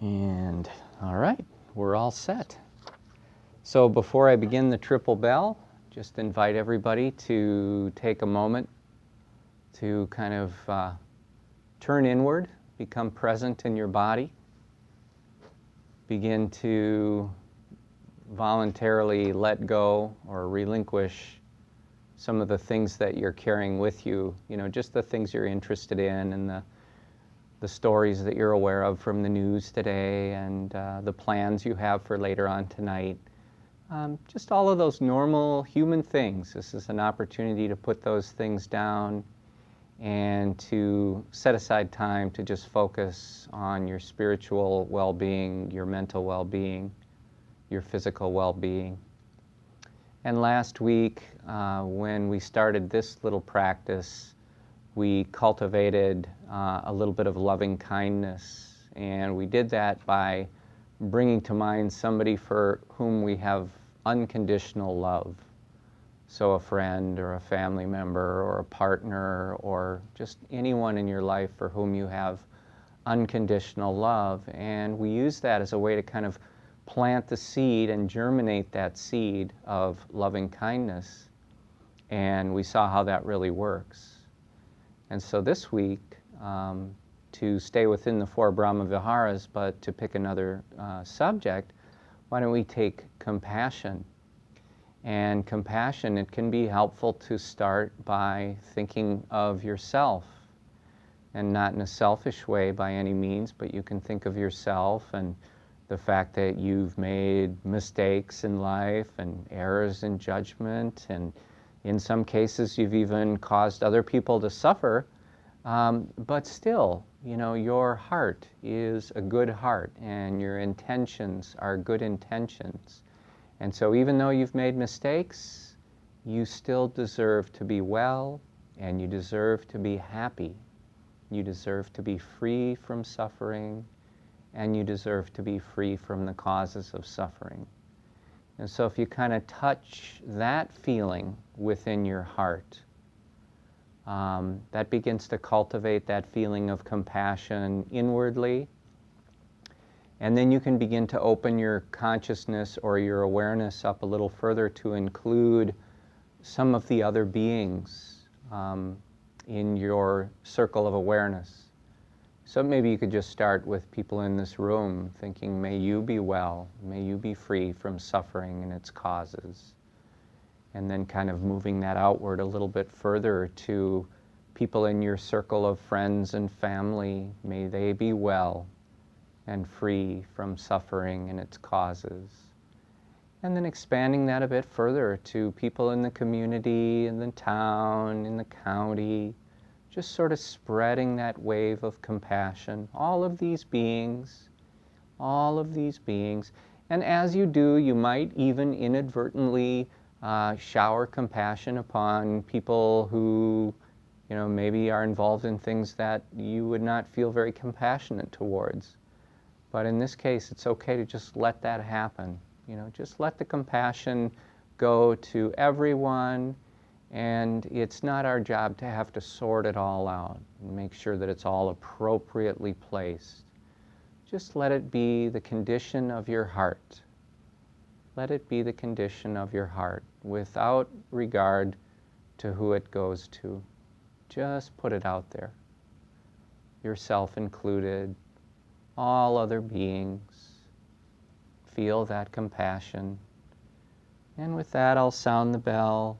And all right, we're all set. So before I begin the triple bell, just invite everybody to take a moment to kind of turn inward, become present in your body, begin to voluntarily let go or relinquish some of the things that you're carrying with you, just the things you're interested in and the stories that you're aware of from the news today and the plans you have for later on tonight. Just all of those normal human things. This is an opportunity to put those things down and to set aside time to just focus on your spiritual well-being, your mental well-being, your physical well-being. And last week, when we started this little practice, we cultivated a little bit of loving kindness. And we did that by bringing to mind somebody for whom we have unconditional love. So a friend or a family member or a partner or just anyone in your life for whom you have unconditional love. And we use that as a way to kind of plant the seed and germinate that seed of loving kindness. And we saw how that really works. And so this week, to stay within the four Brahma-viharas, but to pick another subject, why don't we take compassion? And compassion, it can be helpful to start by thinking of yourself, and not in a selfish way by any means, but you can think of yourself and the fact that you've made mistakes in life and errors in judgment, and in some cases you've even caused other people to suffer, but still, your heart is a good heart and your intentions are good intentions. And so even though you've made mistakes, you still deserve to be well, and you deserve to be happy. You deserve to be free from suffering, and you deserve to be free from the causes of suffering. And so if you kind of touch that feeling within your heart, that begins to cultivate that feeling of compassion inwardly. And then you can begin to open your consciousness or your awareness up a little further to include some of the other beings in your circle of awareness. So maybe you could just start with people in this room, thinking, may you be well, may you be free from suffering and its causes. And then kind of moving that outward a little bit further to people in your circle of friends and family, may they be well and free from suffering and its causes. And then expanding that a bit further to people in the community, in the town, in the county, just sort of spreading that wave of compassion. All of these beings. And as you do, you might even inadvertently shower compassion upon people who, maybe are involved in things that you would not feel very compassionate towards. But in this case, it's okay to just let that happen. Just let the compassion go to everyone, and it's not our job to have to sort it all out and make sure that it's all appropriately placed. Just let it be the condition of your heart. Let it be the condition of your heart without regard to who it goes to. Just put it out there. Yourself included, all other beings. Feel that compassion. And with that, I'll sound the bell.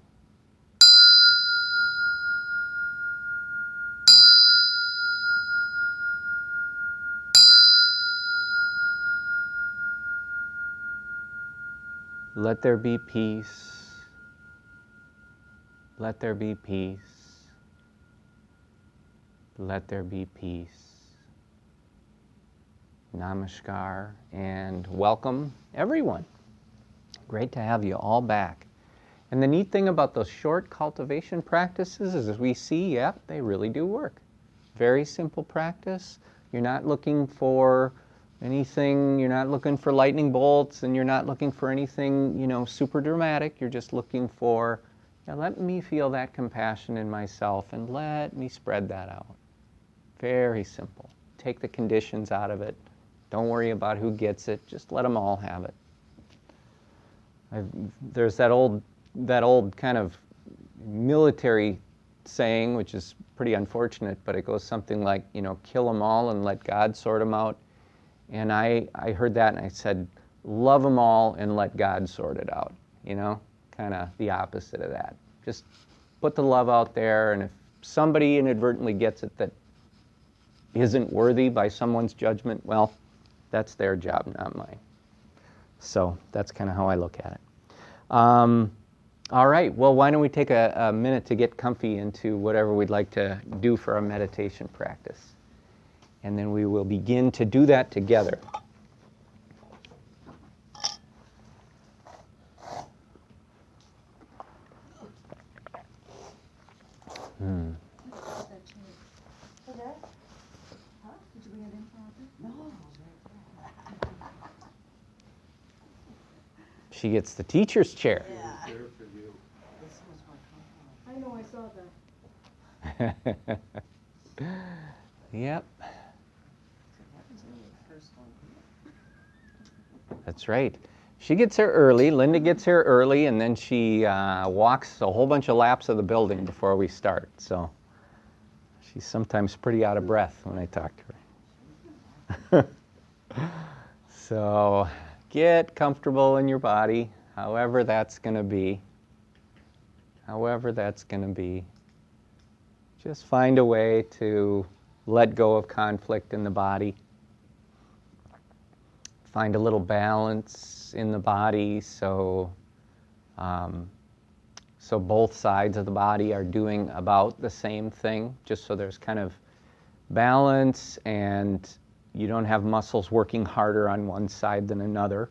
Let there be peace. Let there be peace. Let there be peace. Namaskar and welcome everyone. Great to have you all back. And the neat thing about those short cultivation practices is, as we see, they really do work. Very simple practice. You're not looking for anything, you're not looking for lightning bolts, and you're not looking for anything, super dramatic. You're just looking for, let me feel that compassion in myself and let me spread that out. Very simple. Take the conditions out of it. Don't worry about who gets it. Just let them all have it. There's that old kind of military saying, which is pretty unfortunate, but it goes something like, kill them all and let God sort them out. And I heard that and I said, love them all and let God sort it out. Kind of the opposite of that. Just put the love out there, and if somebody inadvertently gets it that isn't worthy by someone's judgment, well, that's their job, not mine. So that's kind of how I look at it. All right, well, why don't we take a minute to get comfy into whatever we'd like to do for our meditation practice. And then we will begin to do that together. She gets the teacher's chair. Yeah. I know, I saw that. Yep. That's right. She gets here early, Linda gets here early, and then she walks a whole bunch of laps of the building before we start. So she's sometimes pretty out of breath when I talk to her. So get comfortable in your body, however that's going to be. However that's going to be. Just find a way to let go of conflict in the body. Find a little balance in the body so both sides of the body are doing about the same thing, just so there's kind of balance and you don't have muscles working harder on one side than another,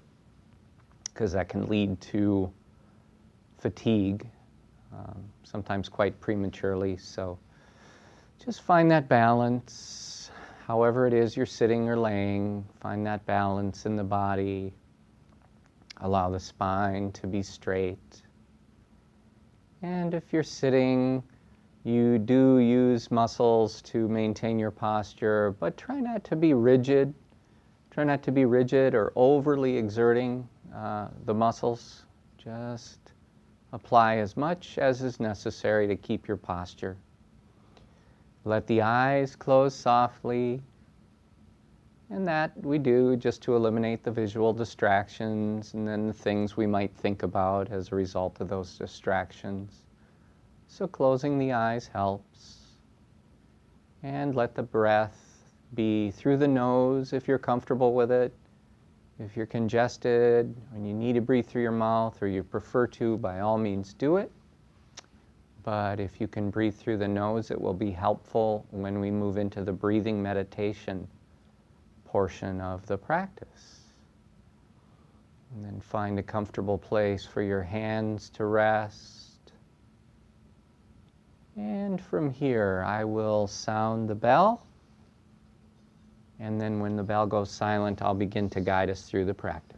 because that can lead to fatigue, sometimes quite prematurely. So just find that balance. However it is you're sitting or laying, find that balance in the body. Allow the spine to be straight. And if you're sitting, you do use muscles to maintain your posture, but try not to be rigid. Try not to be rigid or overly exerting the muscles. Just apply as much as is necessary to keep your posture. Let the eyes close softly, and that we do just to eliminate the visual distractions and then the things we might think about as a result of those distractions. So closing the eyes helps. And let the breath be through the nose if you're comfortable with it. If you're congested and you need to breathe through your mouth, or you prefer to, by all means do it. But if you can breathe through the nose, it will be helpful when we move into the breathing meditation portion of the practice. And then find a comfortable place for your hands to rest. And from here, I will sound the bell. And then when the bell goes silent, I'll begin to guide us through the practice.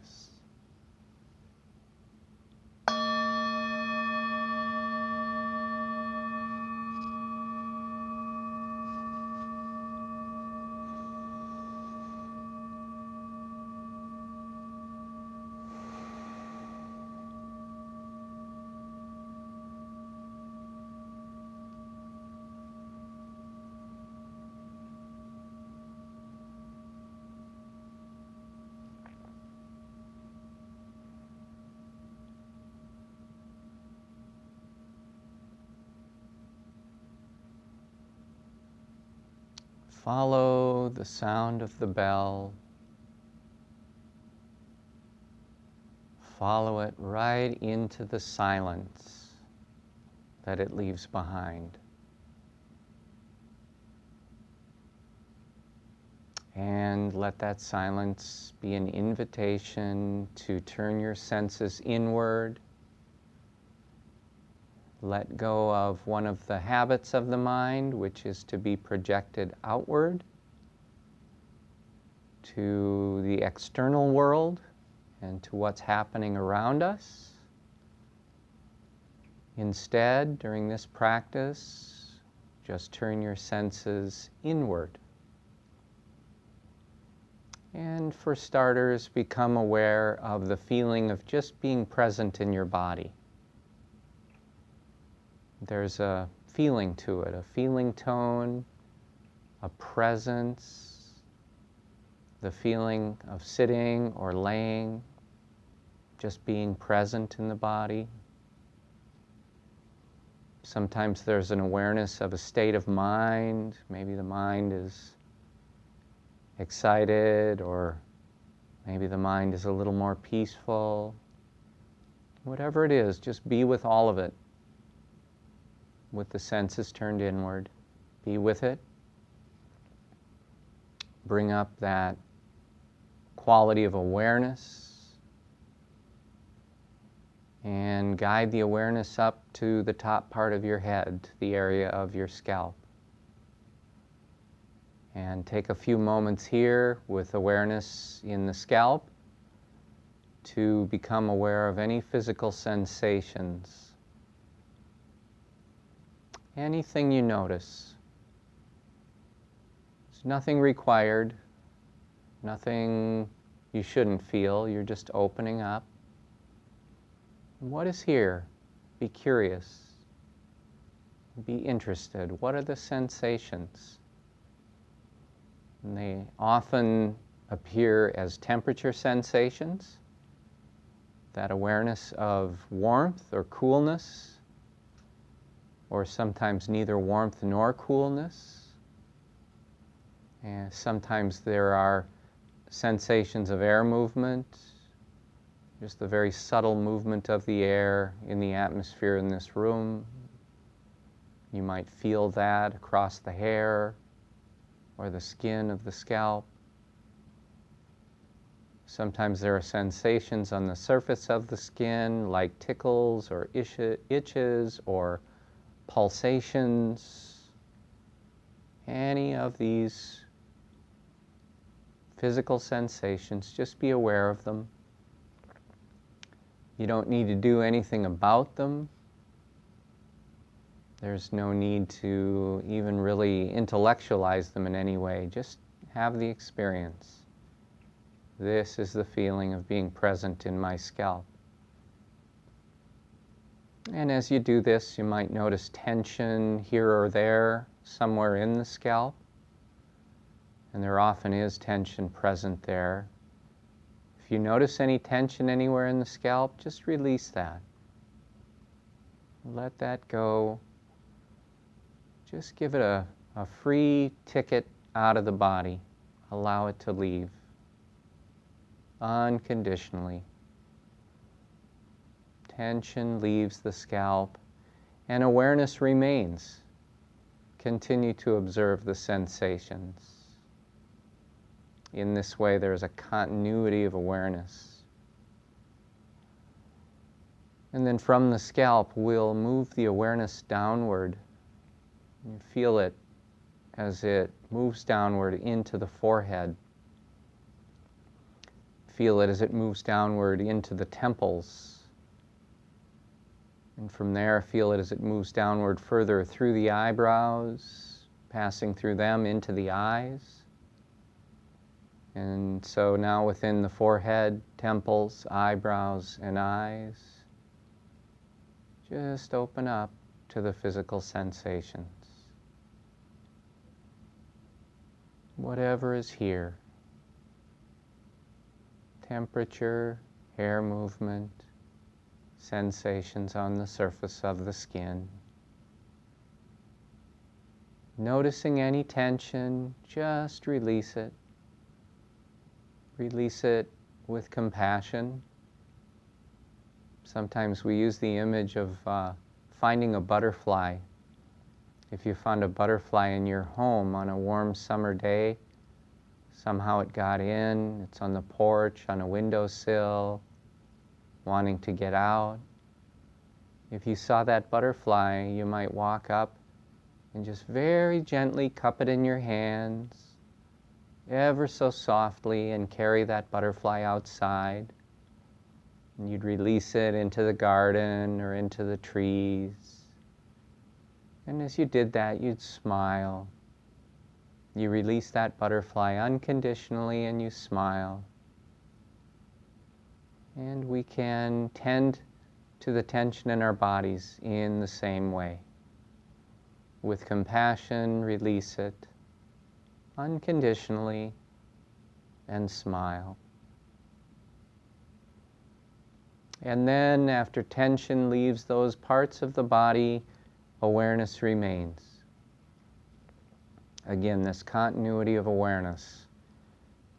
Follow the sound of the bell. Follow it right into the silence that it leaves behind. And let that silence be an invitation to turn your senses inward. Let go of one of the habits of the mind, which is to be projected outward to the external world and to what's happening around us. Instead, during this practice, just turn your senses inward. And for starters, become aware of the feeling of just being present in your body. There's a feeling to it, a feeling tone, a presence, the feeling of sitting or laying, just being present in the body. Sometimes there's an awareness of a state of mind. Maybe the mind is excited, or maybe the mind is a little more peaceful. Whatever it is, just be with all of it. With the senses turned inward, be with it. Bring up that quality of awareness and guide the awareness up to the top part of your head, the area of your scalp. And take a few moments here with awareness in the scalp to become aware of any physical sensations. Anything you notice. There's nothing required, nothing you shouldn't feel. You're just opening up. What is here? Be curious. Be interested. What are the sensations? And they often appear as temperature sensations, that awareness of warmth or coolness, or sometimes neither warmth nor coolness. And sometimes there are sensations of air movement, just the very subtle movement of the air in the atmosphere in this room. You might feel that across the hair or the skin of the scalp. Sometimes there are sensations on the surface of the skin, like tickles or itches or pulsations. Any of these physical sensations, just be aware of them. You don't need to do anything about them. There's no need to even really intellectualize them in any way. Just have the experience. This is the feeling of being present in my scalp. And as you do this, you might notice tension here or there, somewhere in the scalp. And there often is tension present there. If you notice any tension anywhere in the scalp, just release that. Let that go. Just give it a free ticket out of the body. Allow it to leave unconditionally. Tension leaves the scalp and awareness remains. Continue to observe the sensations. In this way, there is a continuity of awareness. And then from the scalp, we'll move the awareness downward. You feel it as it moves downward into the forehead. Feel it as it moves downward into the temples. And from there, feel it as it moves downward further through the eyebrows, passing through them into the eyes. And so now within the forehead, temples, eyebrows, and eyes, just open up to the physical sensations. Whatever is here. Temperature, hair movement, sensations on the surface of the skin. Noticing any tension, just release it. Release it with compassion. Sometimes we use the image of finding a butterfly. If you found a butterfly in your home on a warm summer day, somehow it got in, it's on the porch, on a windowsill, wanting to get out. If you saw that butterfly, you might walk up and just very gently cup it in your hands, ever so softly, and carry that butterfly outside. And you'd release it into the garden or into the trees. And as you did that, you'd smile. You release that butterfly unconditionally and you smile. And we can tend to the tension in our bodies in the same way. With compassion, release it unconditionally and smile. And then after tension leaves those parts of the body, awareness remains. Again, this continuity of awareness.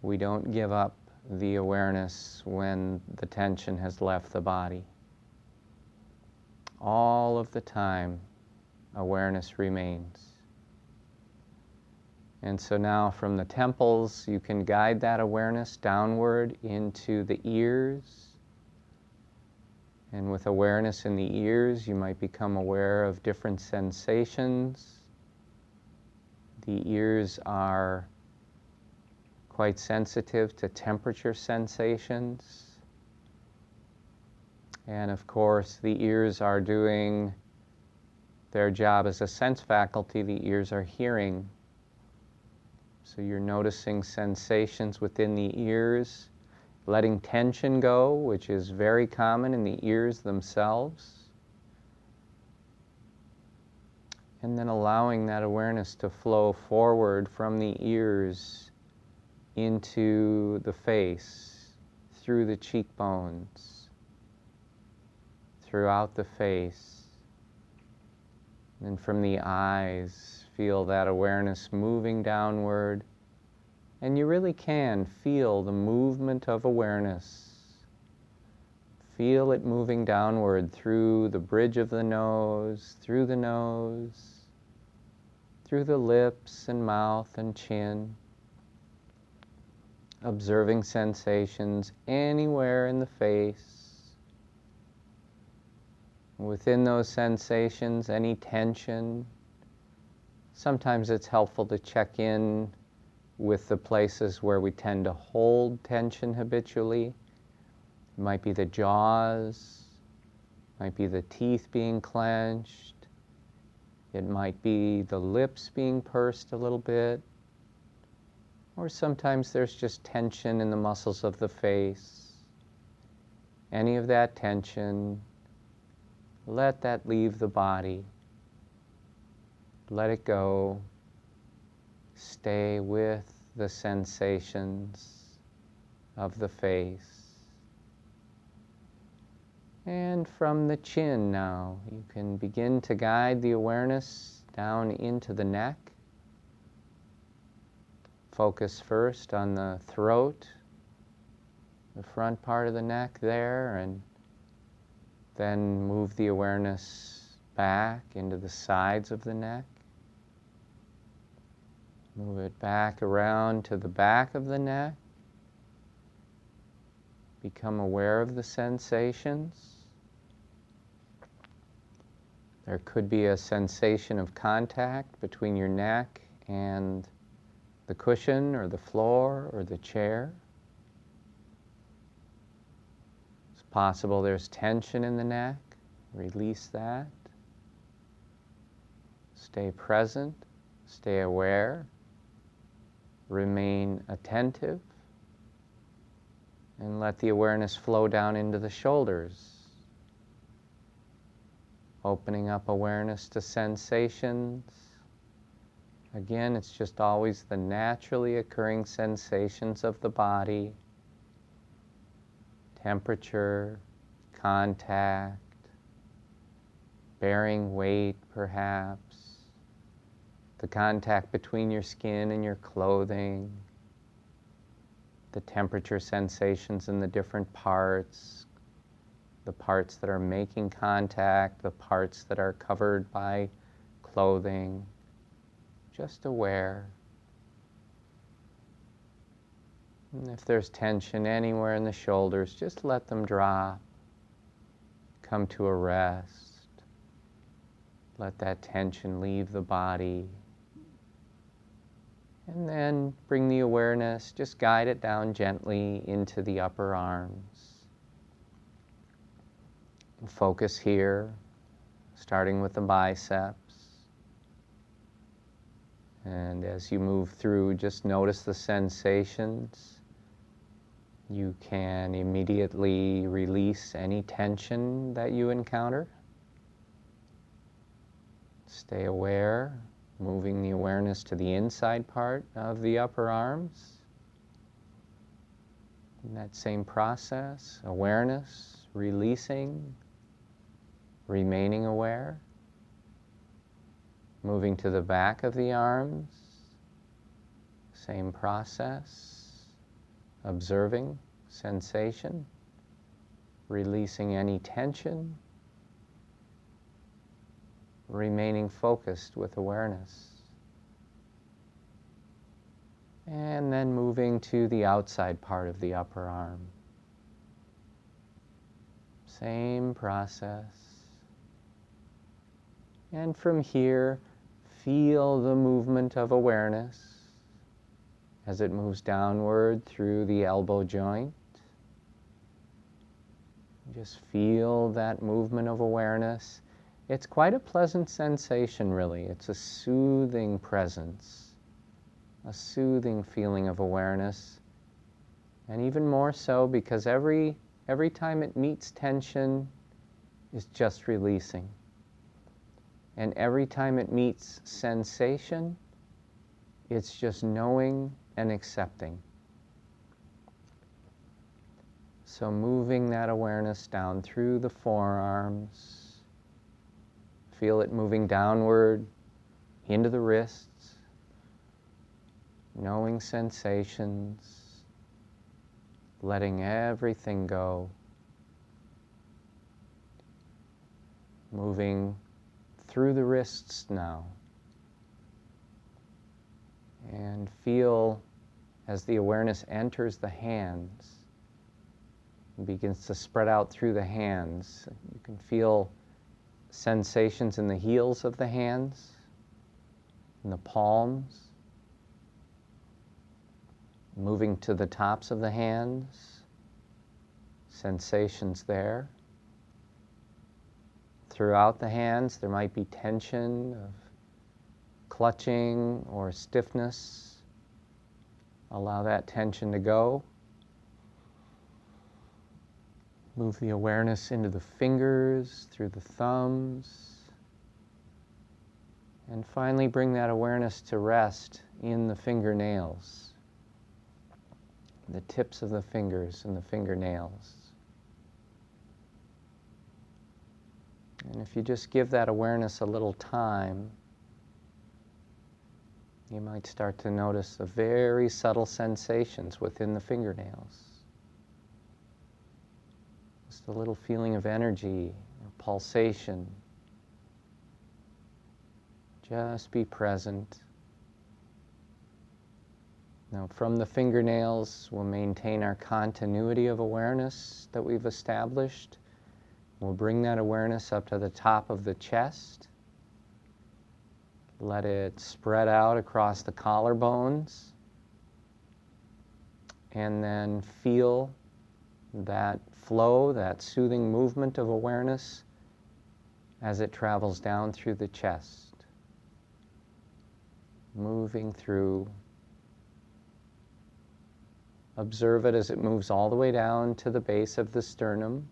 We don't give up the awareness when the tension has left the body. All of the time, awareness remains. And so now from the temples, you can guide that awareness downward into the ears. And with awareness in the ears, you might become aware of different sensations. The ears are quite sensitive to temperature sensations. And of course, the ears are doing their job as a sense faculty. The ears are hearing. So you're noticing sensations within the ears, letting tension go, which is very common in the ears themselves. And then allowing that awareness to flow forward from the ears into the face, through the cheekbones, throughout the face. And from the eyes, feel that awareness moving downward. And you really can feel the movement of awareness. Feel it moving downward through the bridge of the nose, through the lips and mouth and chin. Observing sensations anywhere in the face. Within those sensations, any tension. Sometimes it's helpful to check in with the places where we tend to hold tension habitually. It might be the jaws, might be the teeth being clenched, it might be the lips being pursed a little bit, or sometimes there's just tension in the muscles of the face. Any of that tension, let that leave the body. Let it go. Stay with the sensations of the face. And from the chin now, you can begin to guide the awareness down into the neck. Focus first on the throat, the front part of the neck there, and then move the awareness back into the sides of the neck. Move it back around to the back of the neck. Become aware of the sensations. There could be a sensation of contact between your neck and the cushion or the floor or the chair. It's possible there's tension in the neck. Release that. Stay present. Stay aware. Remain attentive. And let the awareness flow down into the shoulders. Opening up awareness to sensations. Again, it's just always the naturally occurring sensations of the body. Temperature, contact, bearing weight perhaps. The contact between your skin and your clothing. The temperature sensations in the different parts. The parts that are making contact, the parts that are covered by clothing. Just aware. And if there's tension anywhere in the shoulders, just let them drop. Come to a rest. Let that tension leave the body. And then bring the awareness, just guide it down gently into the upper arms. Focus here, starting with the biceps. And as you move through, just notice the sensations. You can immediately release any tension that you encounter. Stay aware, moving the awareness to the inside part of the upper arms. In that same process, awareness, releasing, remaining aware. Moving to the back of the arms, same process, observing sensation, releasing any tension, remaining focused with awareness. And then moving to the outside part of the upper arm. Same process. And from here, feel the movement of awareness as it moves downward through the elbow joint. Just feel that movement of awareness. It's quite a pleasant sensation, really. It's a soothing presence, a soothing feeling of awareness. And even more so because every time it meets tension, it's just releasing. And every time it meets sensation, it's just knowing and accepting. So moving that awareness down through the forearms, feel it moving downward into the wrists, knowing sensations, letting everything go, moving through the wrists now. And feel as the awareness enters the hands, and begins to spread out through the hands. You can feel sensations in the heels of the hands, in the palms, moving to the tops of the hands, sensations there. Throughout the hands, there might be tension of clutching or stiffness. Allow that tension to go. Move the awareness into the fingers, through the thumbs. And finally, bring that awareness to rest in the fingernails, the tips of the fingers and the fingernails. And if you just give that awareness a little time, you might start to notice the very subtle sensations within the fingernails. Just a little feeling of energy, or pulsation. Just be present. Now, from the fingernails, we'll maintain our continuity of awareness that we've established. We'll bring that awareness up to the top of the chest. Let it spread out across the collarbones. And then feel that flow, that soothing movement of awareness as it travels down through the chest. Moving through. Observe it as it moves all the way down to the base of the sternum.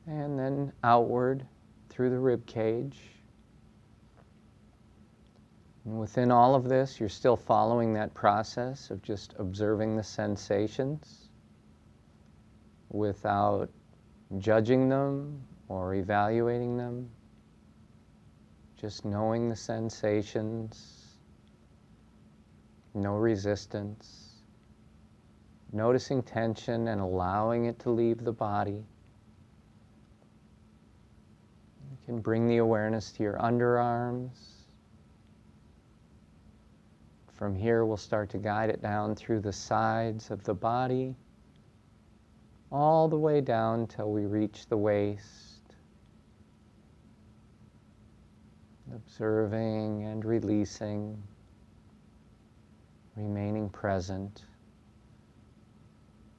And then outward through the rib cage. And within all of this, you're still following that process of just observing the sensations without judging them or evaluating them. Just knowing the sensations, no resistance, noticing tension and allowing it to leave the body. You can bring the awareness to your underarms. From here, we'll start to guide it down through the sides of the body, all the way down till we reach the waist. Observing and releasing, remaining present,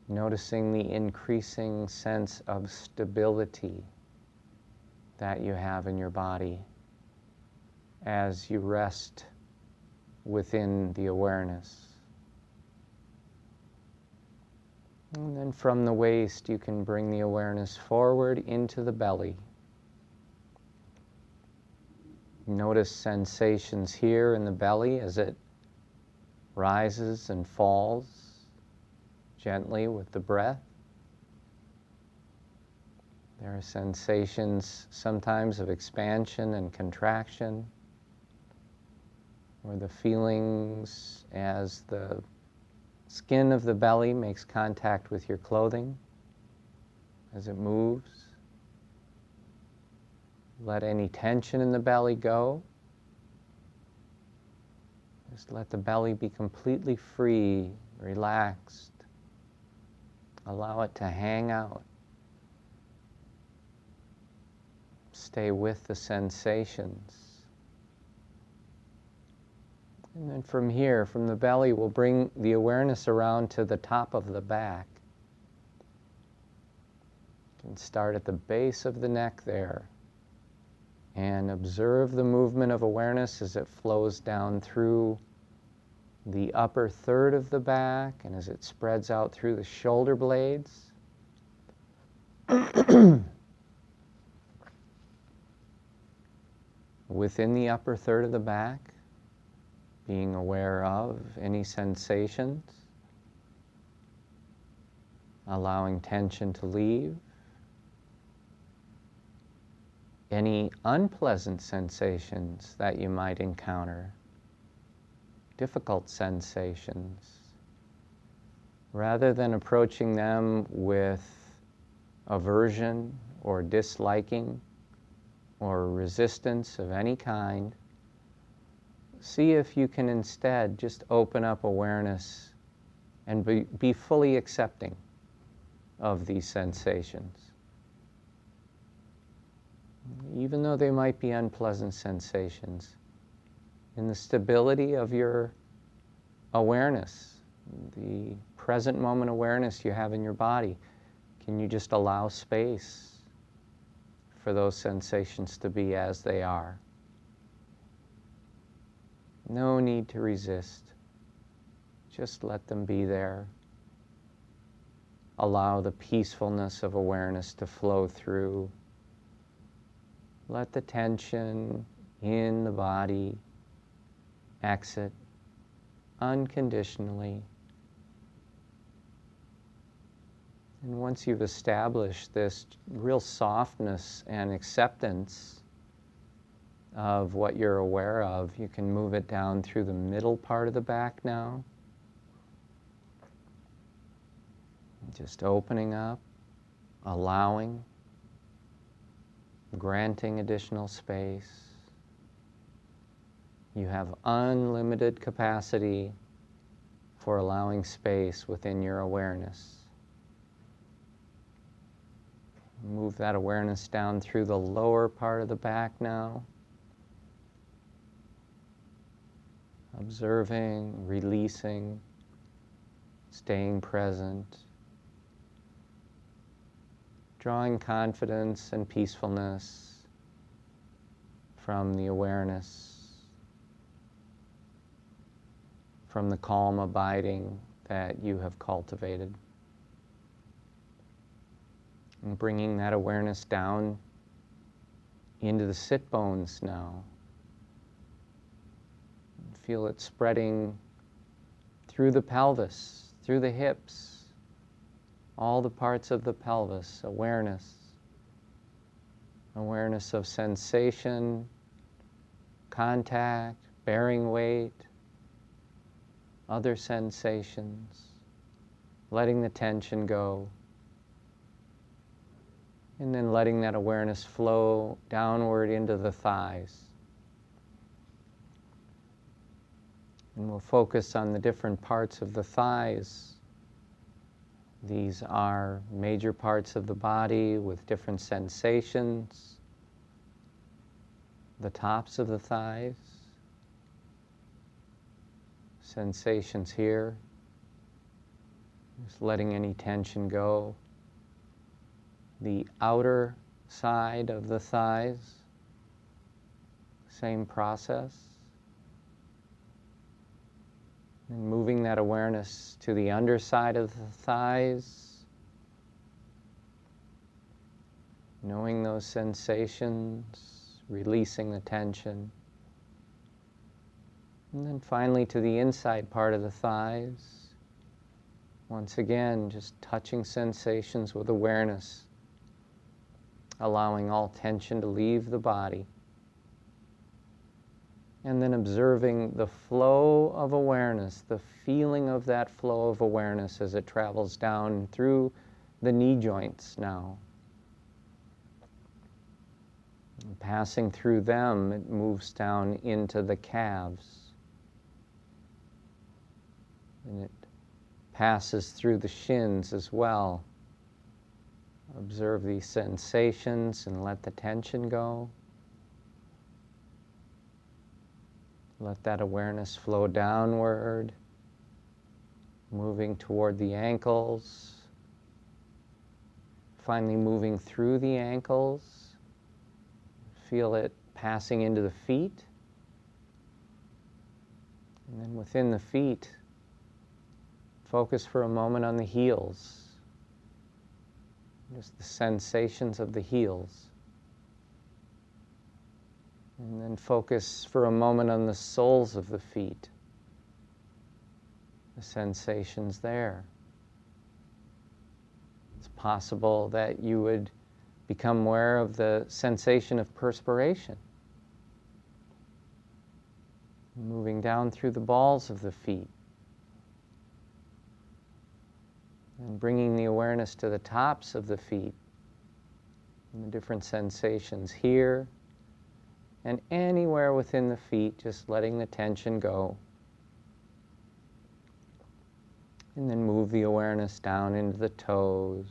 noticing the increasing sense of stability that you have in your body. as you rest within the awareness. And then from the waist, you can bring the awareness forward into the belly. Notice sensations here in the belly as it rises and falls gently with the breath. There are sensations sometimes of expansion and contraction, or the feelings as the skin of the belly makes contact with your clothing as it moves. Let any tension in the belly go. Just let the belly be completely free, relaxed. Allow it to hang out. Stay with the sensations. And then from here, from the belly, we'll bring the awareness around to the top of the back. You can start at the base of the neck there and observe the movement of awareness as it flows down through the upper third of the back and as it spreads out through the shoulder blades. Within the upper third of the back, being aware of any sensations, allowing tension to leave, any unpleasant sensations that you might encounter, difficult sensations, rather than approaching them with aversion or disliking or resistance of any kind, see if you can instead just open up awareness and be fully accepting of these sensations. Even though they might be unpleasant sensations, in the stability of your awareness, the present moment awareness you have in your body, can you just allow space for those sensations to be as they are? No need to resist. Just let them be there. Allow the peacefulness of awareness to flow through. Let the tension in the body exit unconditionally. And once you've established this real softness and acceptance of what you're aware of, you can move it down through the middle part of the back now. Just opening up, allowing, granting additional space. You have unlimited capacity for allowing space within your awareness. Move that awareness down through the lower part of the back now. Observing, releasing, staying present, drawing confidence and peacefulness from the awareness, from the calm abiding that you have cultivated. And bringing that awareness down into the sit bones now. Feel it spreading through the pelvis, through the hips, all the parts of the pelvis. Awareness of sensation, contact, bearing weight, other sensations, letting the tension go, and then letting that awareness flow downward into the thighs. And we'll focus on the different parts of the thighs. These are major parts of the body with different sensations. The tops of the thighs, sensations here, just letting any tension go. The outer side of the thighs, same process. And moving that awareness to the underside of the thighs, knowing those sensations, releasing the tension. And then finally to the inside part of the thighs. Once again, just touching sensations with awareness, allowing all tension to leave the body. And then observing the flow of awareness, the feeling of that flow of awareness as it travels down through the knee joints now. And passing through them, it moves down into the calves. And it passes through the shins as well. Observe these sensations and let the tension go. Let that awareness flow downward, moving toward the ankles, finally moving through the ankles. Feel it passing into the feet. And then within the feet, focus for a moment on the heels. Just the sensations of the heels. And then focus for a moment on the soles of the feet. The sensations there. It's possible that you would become aware of the sensation of perspiration. Moving down through the balls of the feet. And bringing the awareness to the tops of the feet. And the different sensations here. And anywhere within the feet, just letting the tension go. And then move the awareness down into the toes.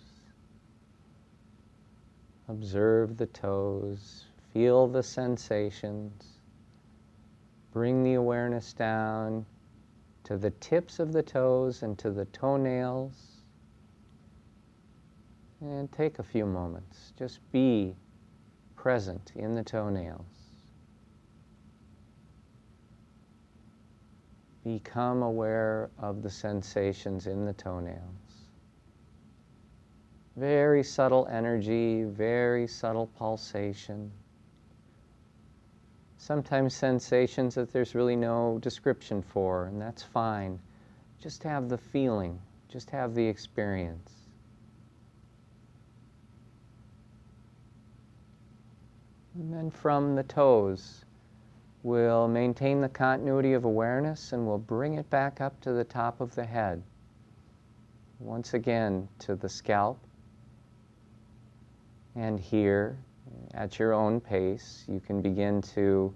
Observe the toes. Feel the sensations. Bring the awareness down to the tips of the toes and to the toenails. And take a few moments. Just be present in the toenails. Become aware of the sensations in the toenails. Very subtle energy, very subtle pulsation. Sometimes sensations that there's really no description for, and that's fine. Just have the feeling, just have the experience. And then from the toes, we'll maintain the continuity of awareness and we'll bring it back up to the top of the head. Once again to the scalp. And here, at your own pace, you can begin to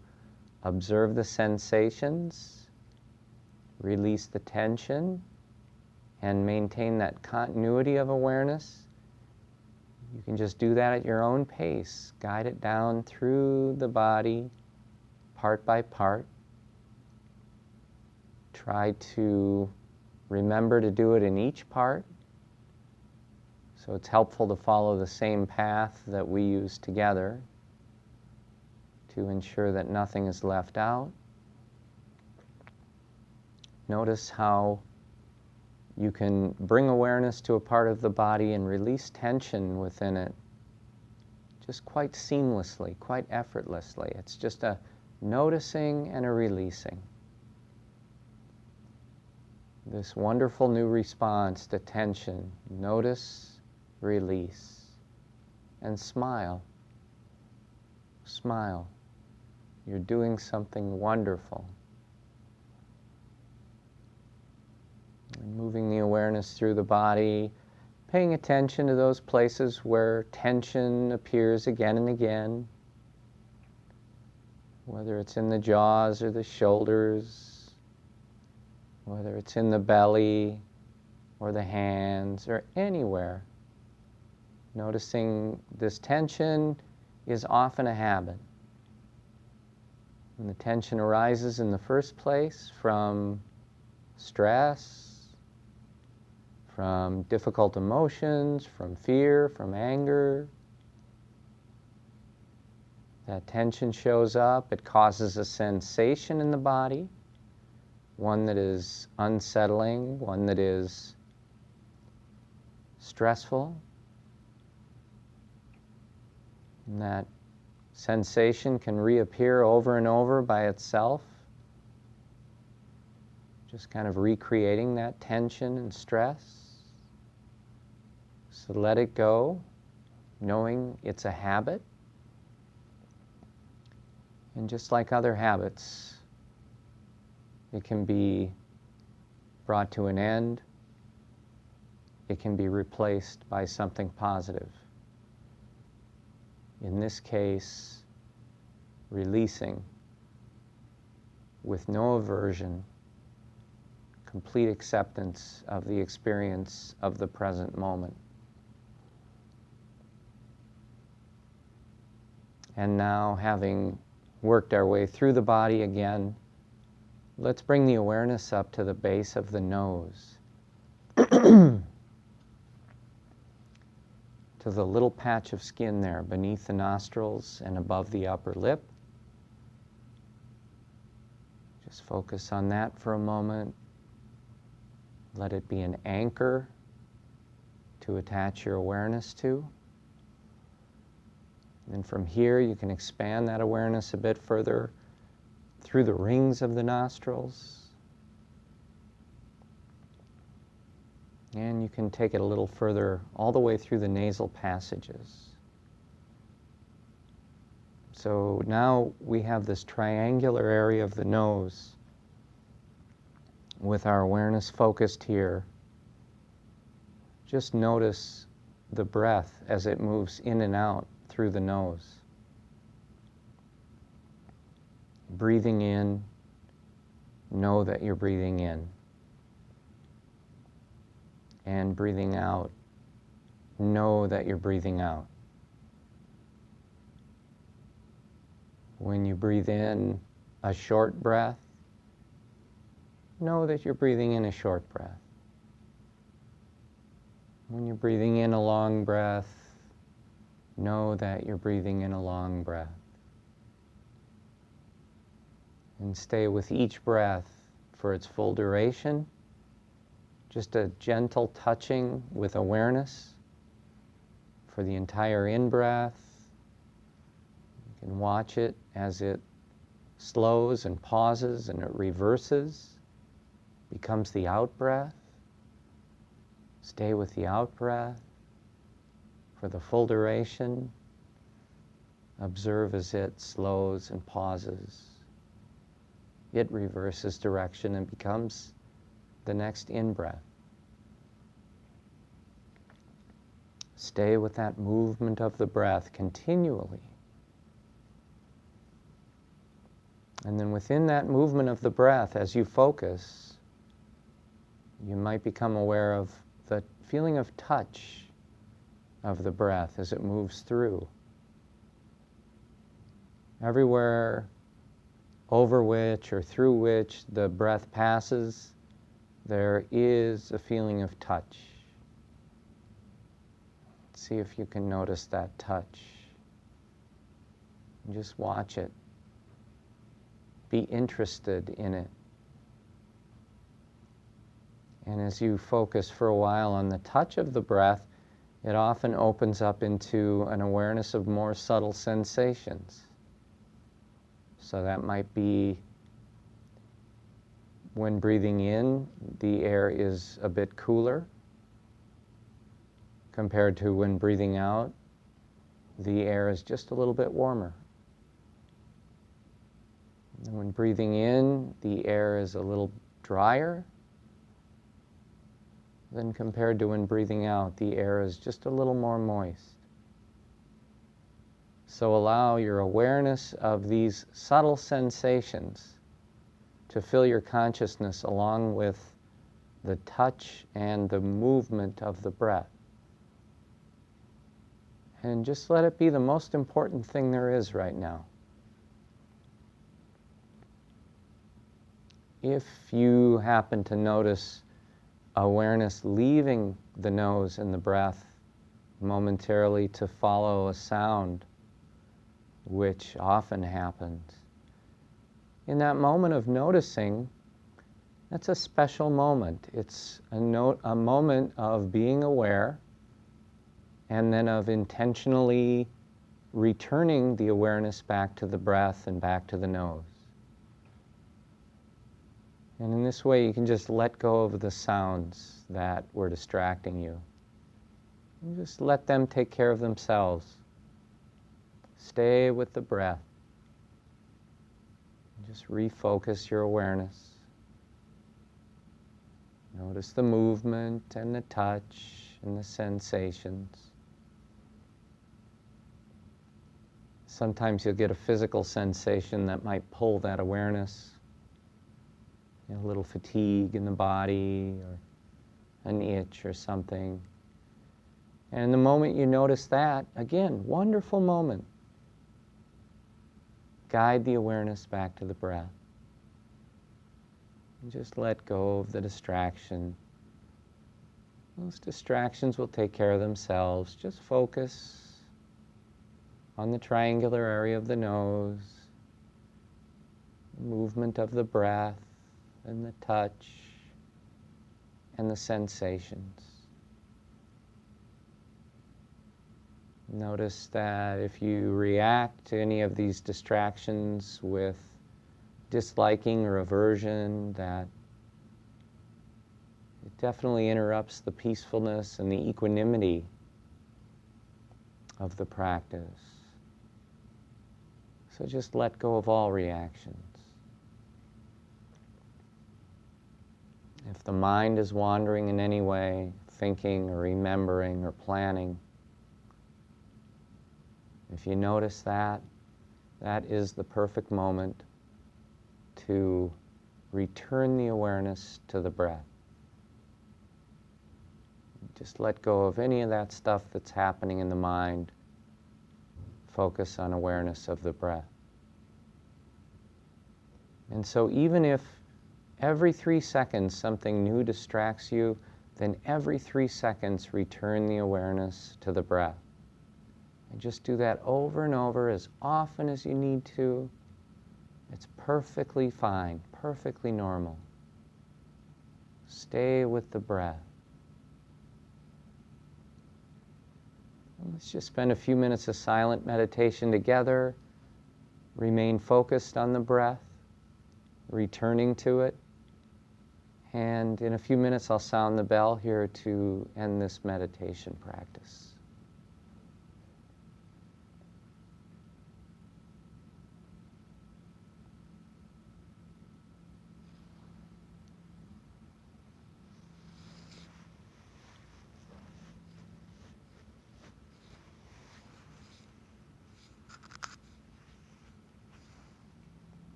observe the sensations, release the tension, and maintain that continuity of awareness. You can just do that at your own pace. Guide it down through the body, part by part. Try to remember to do it in each part. So it's helpful to follow the same path that we use together to ensure that nothing is left out. Notice how you can bring awareness to a part of the body and release tension within it just quite seamlessly, quite effortlessly. It's just a noticing and a releasing. This wonderful new response to tension. Notice, release, and smile. Smile. You're doing something wonderful. And moving the awareness through the body, paying attention to those places where tension appears again and again. Whether it's in the jaws or the shoulders, whether it's in the belly or the hands or anywhere. Noticing this tension is often a habit. And the tension arises in the first place from stress, from difficult emotions, from fear, from anger. That tension shows up, it causes a sensation in the body, one that is unsettling, one that is stressful. And that sensation can reappear over and over by itself, just kind of recreating that tension and stress. So let it go, knowing it's a habit. And just like other habits, it can be brought to an end. It can be replaced by something positive. In this case, releasing with no aversion, complete acceptance of the experience of the present moment. And now, having worked our way through the body again, let's bring the awareness up to the base of the nose, to the little patch of skin there beneath the nostrils and above the upper lip. Just focus on that for a moment. Let it be an anchor to attach your awareness to. And from here, you can expand that awareness a bit further through the rings of the nostrils. And you can take it a little further all the way through the nasal passages. So now we have this triangular area of the nose with our awareness focused here. Just notice the breath as it moves in and out through the nose. Breathing in, know that you're breathing in. And breathing out, know that you're breathing out. When you breathe in a short breath, know that you're breathing in a short breath. When you're breathing in a long breath, know that you're breathing in a long breath. And stay with each breath for its full duration. Just a gentle touching with awareness for the entire in-breath. You can watch it as it slows and pauses and it reverses, becomes the out-breath. Stay with the out-breath for the full duration. Observe as it slows and pauses. It reverses direction and becomes the next in-breath. Stay with that movement of the breath continually. And then within that movement of the breath, as you focus, you might become aware of the feeling of touch of the breath as it moves through. Everywhere over which or through which the breath passes, there is a feeling of touch. See if you can notice that touch. And just watch it. Be interested in it. And as you focus for a while on the touch of the breath, it often opens up into an awareness of more subtle sensations. So that might be when breathing in, the air is a bit cooler compared to when breathing out, the air is just a little bit warmer. And when breathing in, the air is a little drier. Then compared to when breathing out, the air is just a little more moist. So allow your awareness of these subtle sensations to fill your consciousness along with the touch and the movement of the breath. And just let it be the most important thing there is right now. If you happen to notice awareness leaving the nose and the breath momentarily to follow a sound, which often happens. In that moment of noticing, that's a special moment. It's a moment of being aware and then of intentionally returning the awareness back to the breath and back to the nose. And in this way, you can just let go of the sounds that were distracting you. And just let them take care of themselves. Stay with the breath. Just refocus your awareness. Notice the movement and the touch and the sensations. Sometimes you'll get a physical sensation that might pull that awareness. A little fatigue in the body or an itch or something. And the moment you notice that, again, wonderful moment. Guide the awareness back to the breath. And just let go of the distraction. Those distractions will take care of themselves. Just focus on the triangular area of the nose, the movement of the breath, and the touch, and the sensations. Notice that if you react to any of these distractions with disliking or aversion, that it definitely interrupts the peacefulness and the equanimity of the practice. So just let go of all reactions. If the mind is wandering in any way, thinking or remembering or planning, if you notice that, that is the perfect moment to return the awareness to the breath. Just let go of any of that stuff that's happening in the mind. Focus on awareness of the breath. And so even if every 3 seconds something new distracts you, then every 3 seconds return the awareness to the breath. And just do that over and over as often as you need to. It's perfectly fine, perfectly normal. Stay with the breath. And let's just spend a few minutes of silent meditation together. Remain focused on the breath, returning to it. And in a few minutes, I'll sound the bell here to end this meditation practice.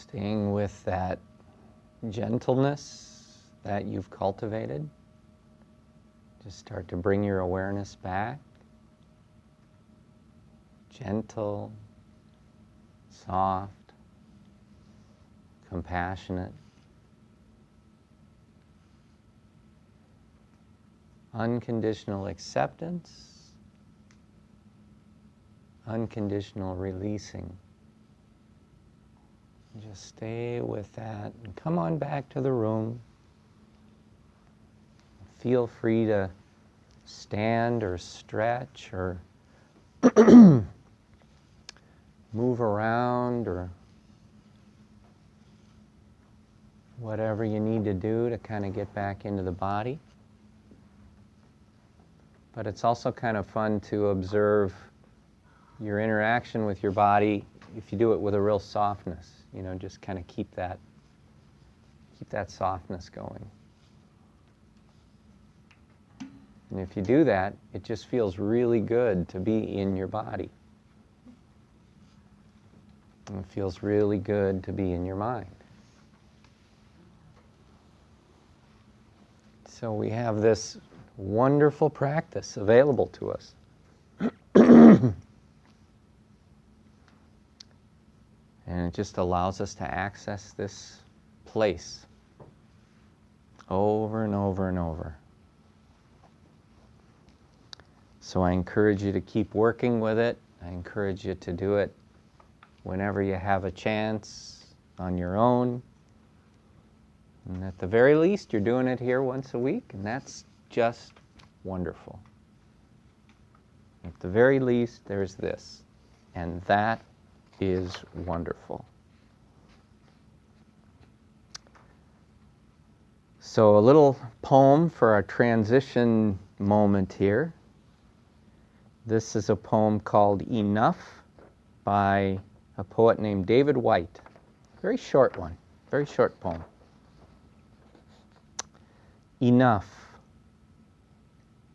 Staying with that gentleness that you've cultivated. Just start to bring your awareness back. Gentle, soft, compassionate. Unconditional acceptance, unconditional releasing. Just stay with that and come on back to the room. Feel free to stand or stretch or move around or whatever you need to do to kind of get back into the body. But it's also kind of fun to observe your interaction with your body if you do it with a real softness. You know, just kind of keep that softness going. And if you do that, it just feels really good to be in your body. And it feels really good to be in your mind. So we have this wonderful practice available to us. And it just allows us to access this place over and over and over. So I encourage you to keep working with it. I encourage you to do it whenever you have a chance on your own. And at the very least, you're doing it here once a week, and that's just wonderful. At the very least, there's this, and that is wonderful. So a little poem for our transition moment here. This is a poem called Enough by a poet named David White. Very short one, very short poem. Enough.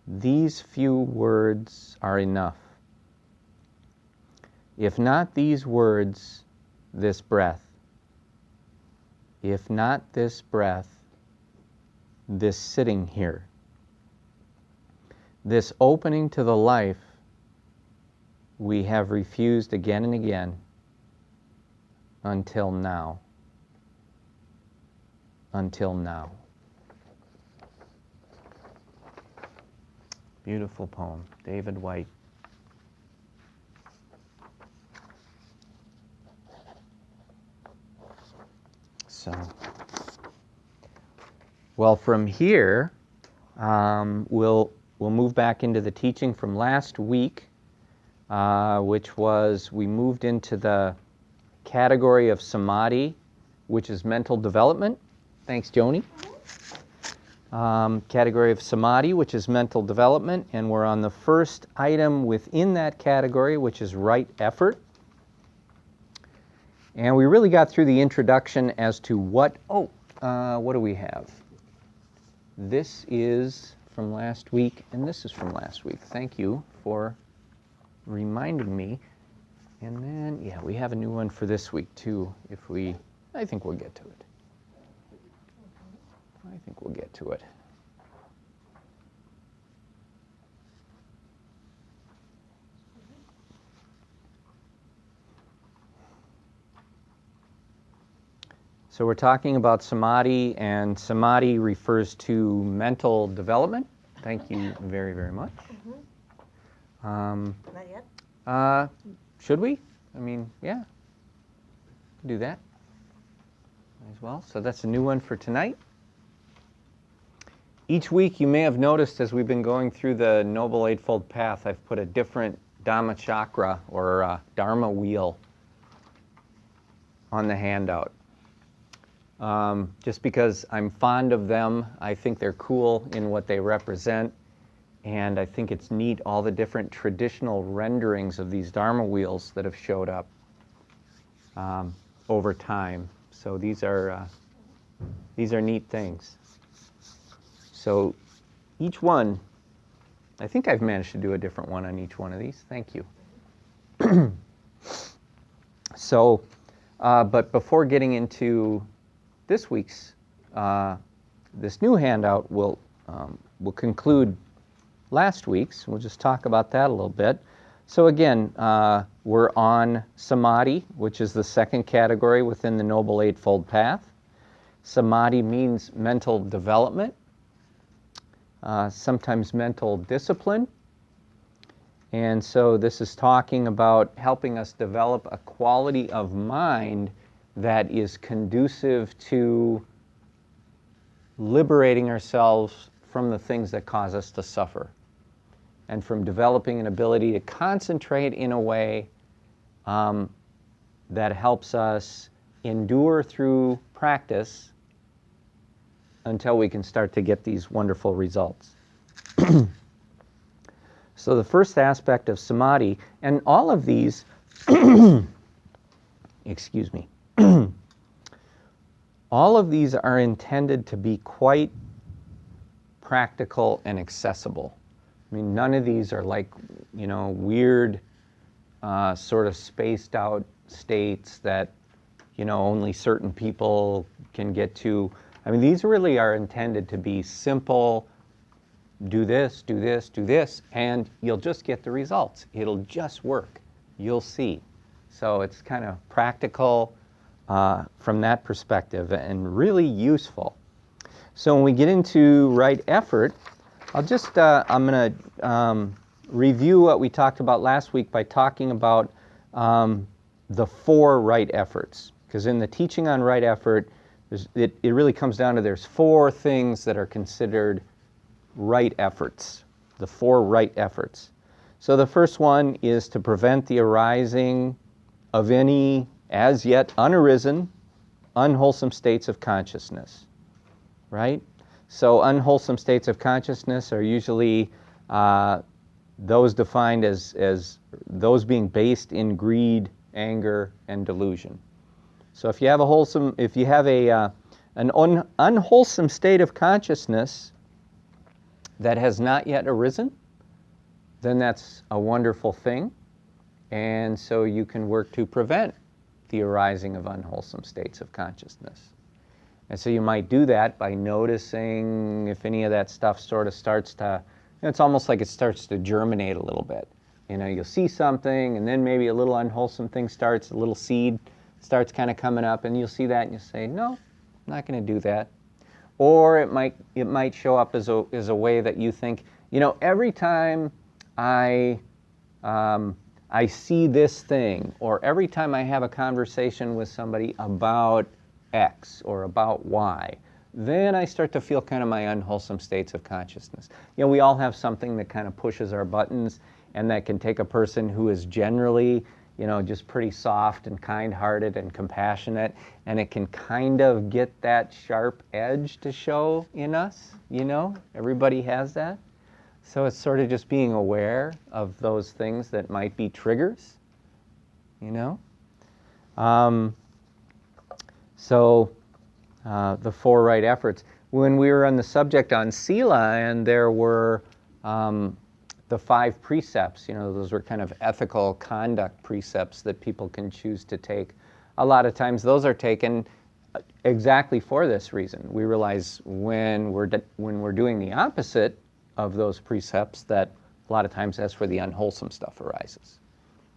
These few words are enough. If not these words, this breath. If not this breath, this sitting here. This opening to the life we have refused again and again until now. Until now. Beautiful poem, David White. So, well, from here, we'll move back into the teaching from last week, which was we moved into the category of Samadhi, which is mental development. Thanks, Joni. Category of Samadhi, which is mental development, and we're on the first item within that category, which is right effort. And we really got through the introduction as to what do we have? This is from last week, and this is from last week. Thank you for reminding me. And then, yeah, we have a new one for this week, too, I think we'll get to it. I think we'll get to it. So we're talking about Samadhi, and Samadhi refers to mental development. Thank you very, very much. Not yet? Should we? I mean, yeah. Do that as well. So that's a new one for tonight. Each week you may have noticed as we've been going through the Noble Eightfold Path, I've put a different Dhamma chakra or Dharma wheel on the handout. Just because I'm fond of them, I think they're cool in what they represent, and I think it's neat all the different traditional renderings of these Dharma wheels that have showed up over time. So these are neat things. So each one, I think I've managed to do a different one on each one of these. Thank you. So But before getting into this week's, this new handout, we'll conclude last week's. We'll just talk about that a little bit. So again, we're on Samadhi, which is the second category within the Noble Eightfold Path. Samadhi means mental development, sometimes mental discipline. And so this is talking about helping us develop a quality of mind that is conducive to liberating ourselves from the things that cause us to suffer, and from developing an ability to concentrate in a way that helps us endure through practice until we can start to get these wonderful results. So the first aspect of Samadhi, and all of these, excuse me, all of these are intended to be quite practical and accessible. I mean, none of these are like, weird, sort of spaced out states that, only certain people can get to. I mean, these really are intended to be simple, do this, do this, do this, and you'll just get the results. It'll just work. You'll see. So it's kind of practical from that perspective and really useful. So when we get into right effort, I'm going to review what we talked about last week by talking about the 4 right efforts. Because in the teaching on right effort, it really comes down to there's 4 things that are considered right efforts, the 4 right efforts. So the first one is to prevent the arising of any as yet unarisen, unwholesome states of consciousness, right? So unwholesome states of consciousness are usually those defined as those being based in greed, anger, and delusion. So if you have an unwholesome state of consciousness that has not yet arisen, then that's a wonderful thing. And so you can work to prevent the arising of unwholesome states of consciousness. And so you might do that by noticing if any of that stuff sort of starts to, it's almost like it starts to germinate a little bit. You'll see something, and then maybe a little unwholesome thing starts, a little seed starts kind of coming up, and you'll see that, and you say, no, I'm not going to do that. Or it might show up as a way that you think, every time I see this thing, or every time I have a conversation with somebody about X or about Y, then I start to feel kind of my unwholesome states of consciousness. We all have something that kind of pushes our buttons, and that can take a person who is generally, just pretty soft and kind-hearted and compassionate, and it can kind of get that sharp edge to show in us, Everybody has that. So it's sort of just being aware of those things that might be triggers, So the 4 right efforts. When we were on the subject on Sila, and there were the 5 precepts, those were kind of ethical conduct precepts that people can choose to take. A lot of times those are taken exactly for this reason. We realize when we're doing the opposite of those precepts, that a lot of times that's where the unwholesome stuff arises.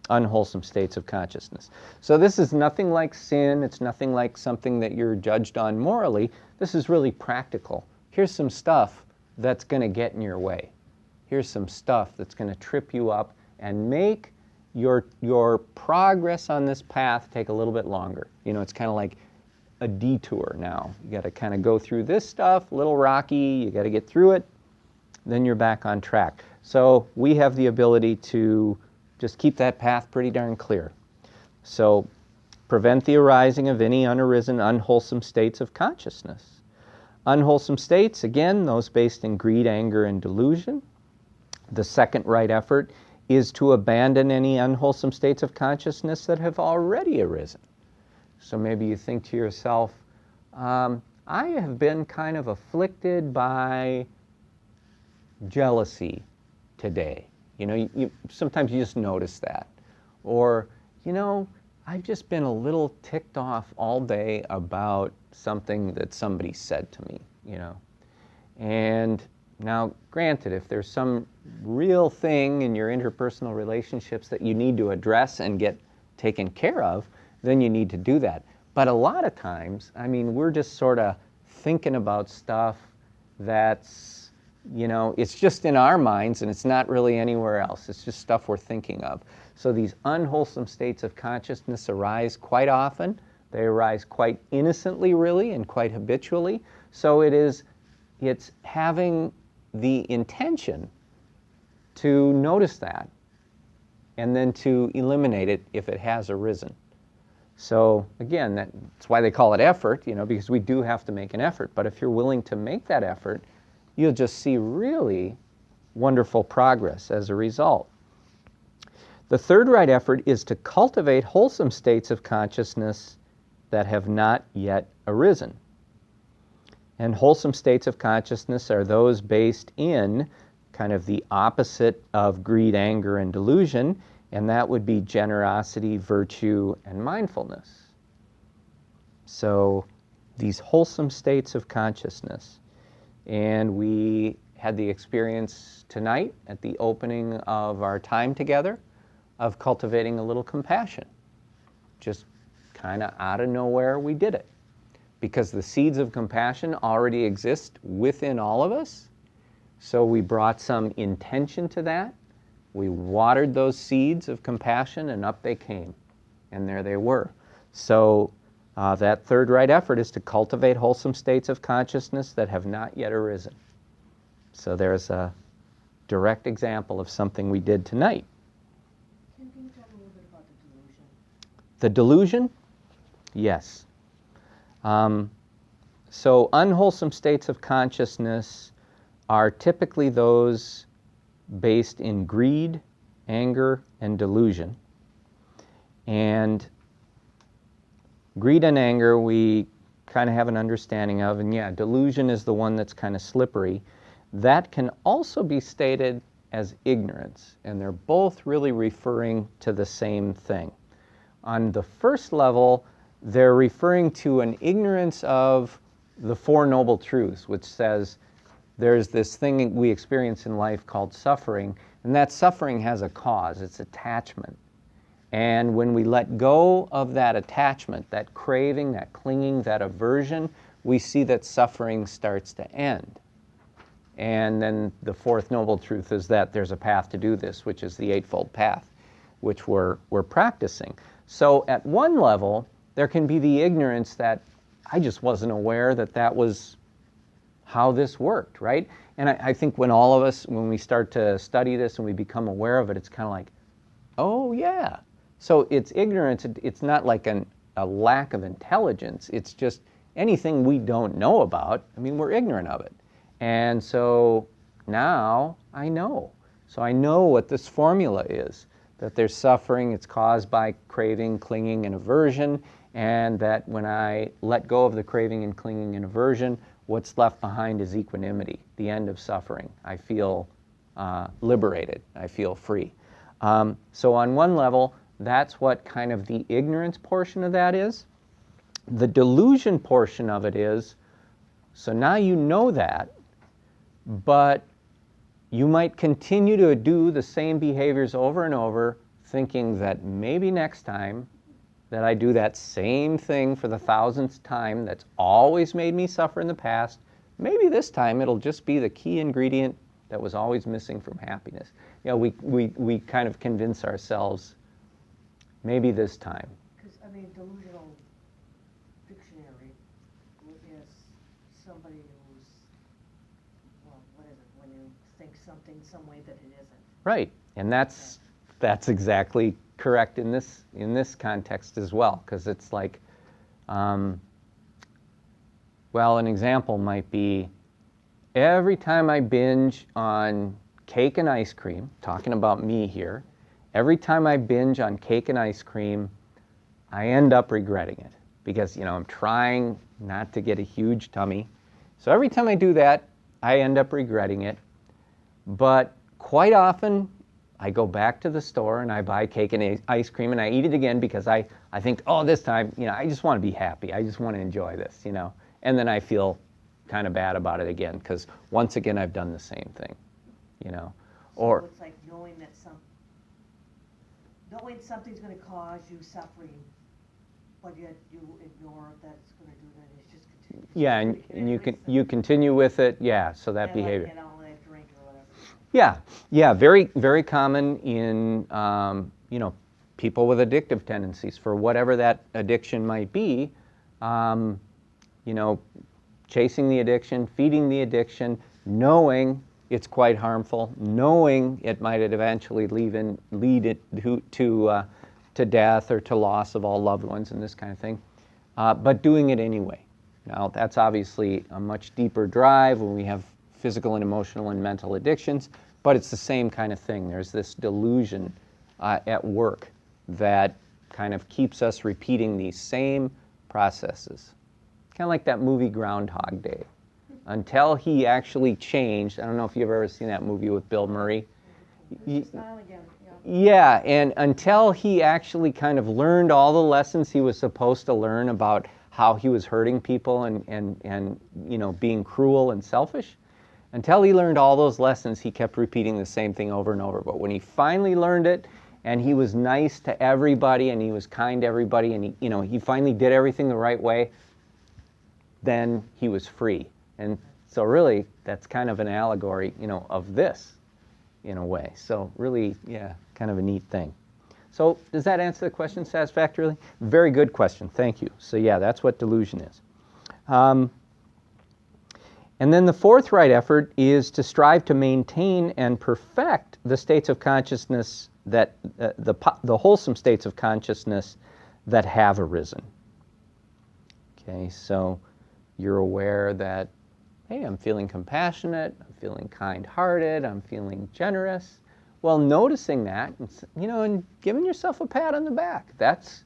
Unwholesome states of consciousness. So this is nothing like sin. It's nothing like something that you're judged on morally. This is really practical. Here's some stuff that's going to get in your way. Here's some stuff that's going to trip you up and make your progress on this path take a little bit longer. It's kind of like a detour now. You got to kind of go through this stuff, a little rocky. You got to get through it. Then you're back on track. So we have the ability to just keep that path pretty darn clear. So prevent the arising of any unarisen, unwholesome states of consciousness. Unwholesome states, again, those based in greed, anger, and delusion. The second right effort is to abandon any unwholesome states of consciousness that have already arisen. So maybe you think to yourself, I have been kind of afflicted by jealousy today. Sometimes you just notice that. Or, I've just been a little ticked off all day about something that somebody said to me, you know. And now, granted, if there's some real thing in your interpersonal relationships that you need to address and get taken care of, then you need to do that. But a lot of times, I mean, we're just sort of thinking about stuff that's, you know, it's just in our minds and it's not really anywhere else. It's just stuff we're thinking of. So these unwholesome states of consciousness arise quite often. They arise quite innocently, really, and quite habitually. So it's having the intention to notice that and then to eliminate it if it has arisen. So again, that's why they call it effort, you know, because we do have to make an effort. But if you're willing to make that effort, you'll just see really wonderful progress as a result. The third right effort is to cultivate wholesome states of consciousness that have not yet arisen. And wholesome states of consciousness are those based in kind of the opposite of greed, anger, and delusion, and that would be generosity, virtue, and mindfulness. So these wholesome states of consciousness. And we had the experience tonight at the opening of our time together of cultivating a little compassion. Just kind of out of nowhere we did it. Because the seeds of compassion already exist within all of us. So we brought some intention to that. We watered those seeds of compassion and up they came. And there they were. So that third right effort is to cultivate wholesome states of consciousness that have not yet arisen. So there's a direct example of something we did tonight. Can you talk a little bit about the delusion? The delusion? Yes. So unwholesome states of consciousness are typically those based in greed, anger, and delusion. And greed and anger we kind of have an understanding of, and yeah, delusion is the one that's kind of slippery. That can also be stated as ignorance, and they're both really referring to the same thing. On the first level, they're referring to an ignorance of the Four Noble Truths, which says there's this thing we experience in life called suffering, and that suffering has a cause, it's attachment. And when we let go of that attachment, that craving, that clinging, that aversion, we see that suffering starts to end. And then the fourth noble truth is that there's a path to do this, which is the Eightfold Path, which we're practicing. So at one level, there can be the ignorance that I just wasn't aware that that was how this worked, right? And I think when all of us, when we start to study this and we become aware of it, it's kind of like, oh yeah. So it's ignorance, it's not like a lack of intelligence, it's just anything we don't know about, I mean, we're ignorant of it. And so now I know. So I know what this formula is, that there's suffering, it's caused by craving, clinging, and aversion, and that when I let go of the craving and clinging and aversion, what's left behind is equanimity, the end of suffering. I feel liberated, I feel free. So on one level, that's what kind of the ignorance portion of that is. The delusion portion of it is, so now you know that, but you might continue to do the same behaviors over and over, thinking that maybe next time that I do that same thing for the 1,000th time that's always made me suffer in the past, maybe this time it'll just be the key ingredient that was always missing from happiness. You know, we kind of convince ourselves, maybe this time. Because, I mean, delusional dictionary is somebody who's, well, what is it, when you think something some way that it isn't. Right, and that's exactly correct in this context as well, because it's like, well, an example might be every time I binge on cake and ice cream, talking about me here, every time I binge on cake and ice cream, I end up regretting it because, you know, I'm trying not to get a huge tummy. So every time I do that, I end up regretting it. But quite often, I go back to the store and I buy cake and ice cream and I eat it again because I think, oh, this time, I just want to be happy. I just want to enjoy this, And then I feel kind of bad about it again because once again I've done the same thing, So it's like knowing something's going to cause you suffering, but yet you ignore that it's going to do that. It's just continue. Yeah, and you continue with it. Yeah, so that behavior. Like, drink or whatever. Yeah, very very common in people with addictive tendencies for whatever that addiction might be. Chasing the addiction, feeding the addiction, knowing it's quite harmful, knowing it might eventually lead it to death or to loss of all loved ones and this kind of thing, but doing it anyway. Now, that's obviously a much deeper drive when we have physical and emotional and mental addictions, but it's the same kind of thing. There's this delusion at work that kind of keeps us repeating these same processes. Kind of like that movie Groundhog Day. Until he actually changed, I don't know if you've ever seen that movie with Bill Murray. Smile again. Yeah, and until he actually kind of learned all the lessons he was supposed to learn about how he was hurting people and being cruel and selfish, until he learned all those lessons, he kept repeating the same thing over and over. But when he finally learned it, and he was nice to everybody, and he was kind to everybody, and he finally did everything the right way, then he was free. And so really, that's kind of an allegory, of this, in a way. So really, yeah, kind of a neat thing. So does that answer the question satisfactorily? Very good question. Thank you. So yeah, that's what delusion is. And then the fourth right effort is to strive to maintain and perfect the states of consciousness that the wholesome states of consciousness that have arisen. Okay, so you're aware that, hey, I'm feeling compassionate, I'm feeling kind-hearted, I'm feeling generous. Well, noticing that, and giving yourself a pat on the back, that's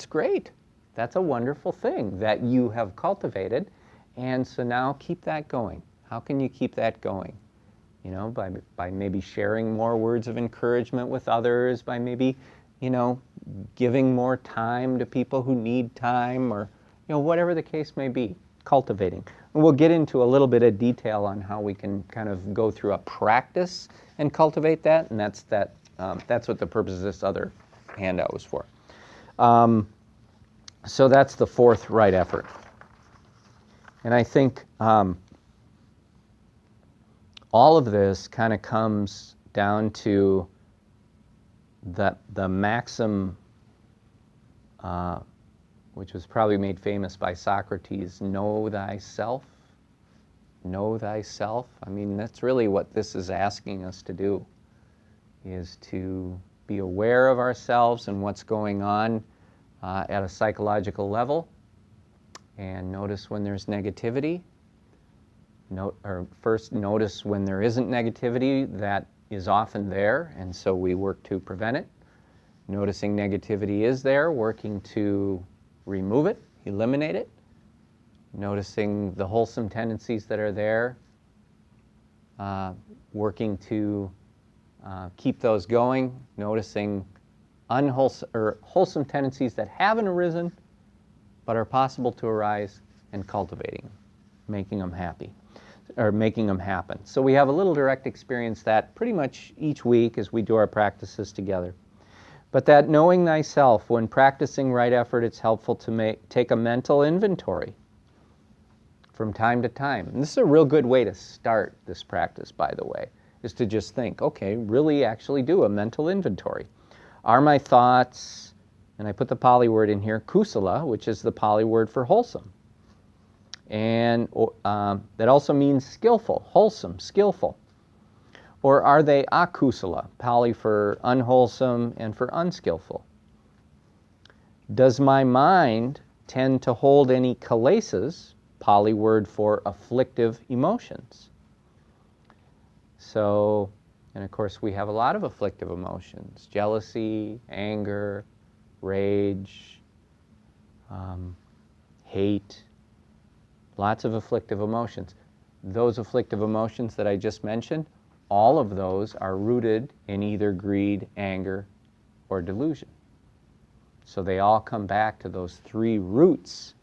great. That's a wonderful thing that you have cultivated. And so now keep that going. How can you keep that going? By maybe sharing more words of encouragement with others, by maybe, giving more time to people who need time, or, whatever the case may be, cultivating. And we'll get into a little bit of detail on how we can kind of go through a practice and cultivate that, and that's what the purpose of this other handout was for. So that's the fourth right effort. And I think all of this kind of comes down to the maxim, which was probably made famous by Socrates, know thyself. Know thyself. I mean, that's really what this is asking us to do, is to be aware of ourselves and what's going on at a psychological level, and notice when there's negativity. First notice when there isn't negativity that is often there, and so we work to prevent it. Noticing negativity is there, working to remove it, eliminate it. Noticing the wholesome tendencies that are there, working to keep those going. Noticing wholesome tendencies that haven't arisen but are possible to arise, and cultivating, making them happy, or making them happen. So we have a little direct experience that pretty much each week as we do our practices together. But that knowing thyself, when practicing right effort, it's helpful to take a mental inventory from time to time. And this is a real good way to start this practice, by the way, is to just think, okay, really actually do a mental inventory. Are my thoughts, and I put the Pali word in here, kusala, which is the Pali word for wholesome. And that also means skillful, wholesome, skillful. Or are they akusala, Pali for unwholesome and for unskillful? Does my mind tend to hold any kilesas, Pali word for afflictive emotions? So, and of course we have a lot of afflictive emotions: jealousy, anger, rage, hate, lots of afflictive emotions. Those afflictive emotions that I just mentioned all of those are rooted in either greed, anger, or delusion. So they all come back to those three roots: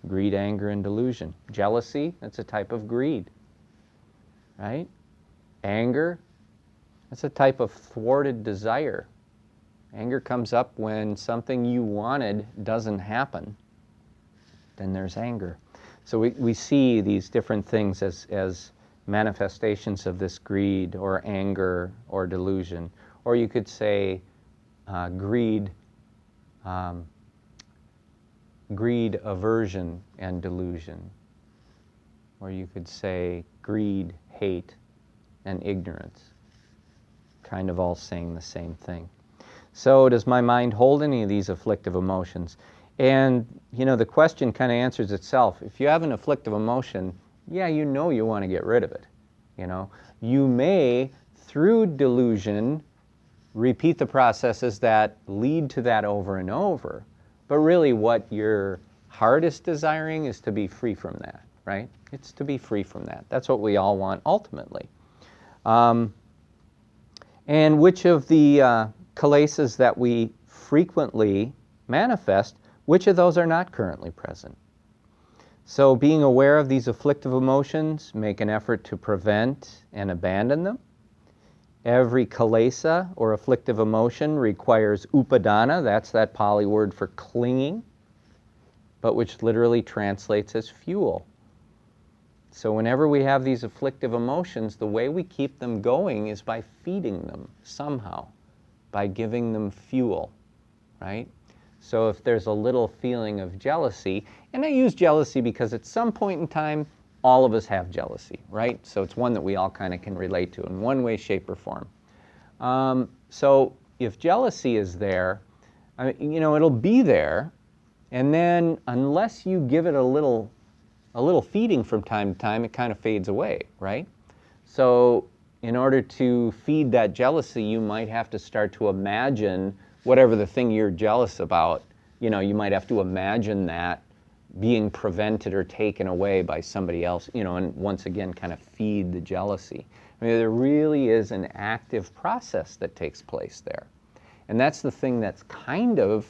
greed, anger, and delusion. Jealousy, that's a type of greed, right? Anger, that's a type of thwarted desire. Anger comes up when something you wanted doesn't happen. Then there's anger. So we see these different things as manifestations of this greed or anger or delusion. Or you could say greed, aversion, and delusion. Or you could say greed, hate, and ignorance. Kind of all saying the same thing. So does my mind hold any of these afflictive emotions? And, the question kind of answers itself. If you have an afflictive emotion, yeah, you want to get rid of it. You may, through delusion, repeat the processes that lead to that over and over. But really what your heart is desiring is to be free from that, right? It's to be free from that. That's what we all want ultimately. And which of the kilesas that we frequently manifest, which of those are not currently present? So being aware of these afflictive emotions, make an effort to prevent and abandon them. Every kilesa or afflictive emotion requires upadana, that's that Pali word for clinging, but which literally translates as fuel. So whenever we have these afflictive emotions, the way we keep them going is by feeding them somehow, by giving them fuel, right? So if there's a little feeling of jealousy, and I use jealousy because at some point in time, all of us have jealousy, right? So it's one that we all kind of can relate to in one way, shape, or form. So if jealousy is there, it'll be there, and then unless you give it a little feeding from time to time, it kind of fades away, right? So in order to feed that jealousy, you might have to start to imagine whatever the thing you're jealous about, you might have to imagine that being prevented or taken away by somebody else, and once again kind of feed the jealousy. There really is an active process that takes place there. And that's the thing that's kind of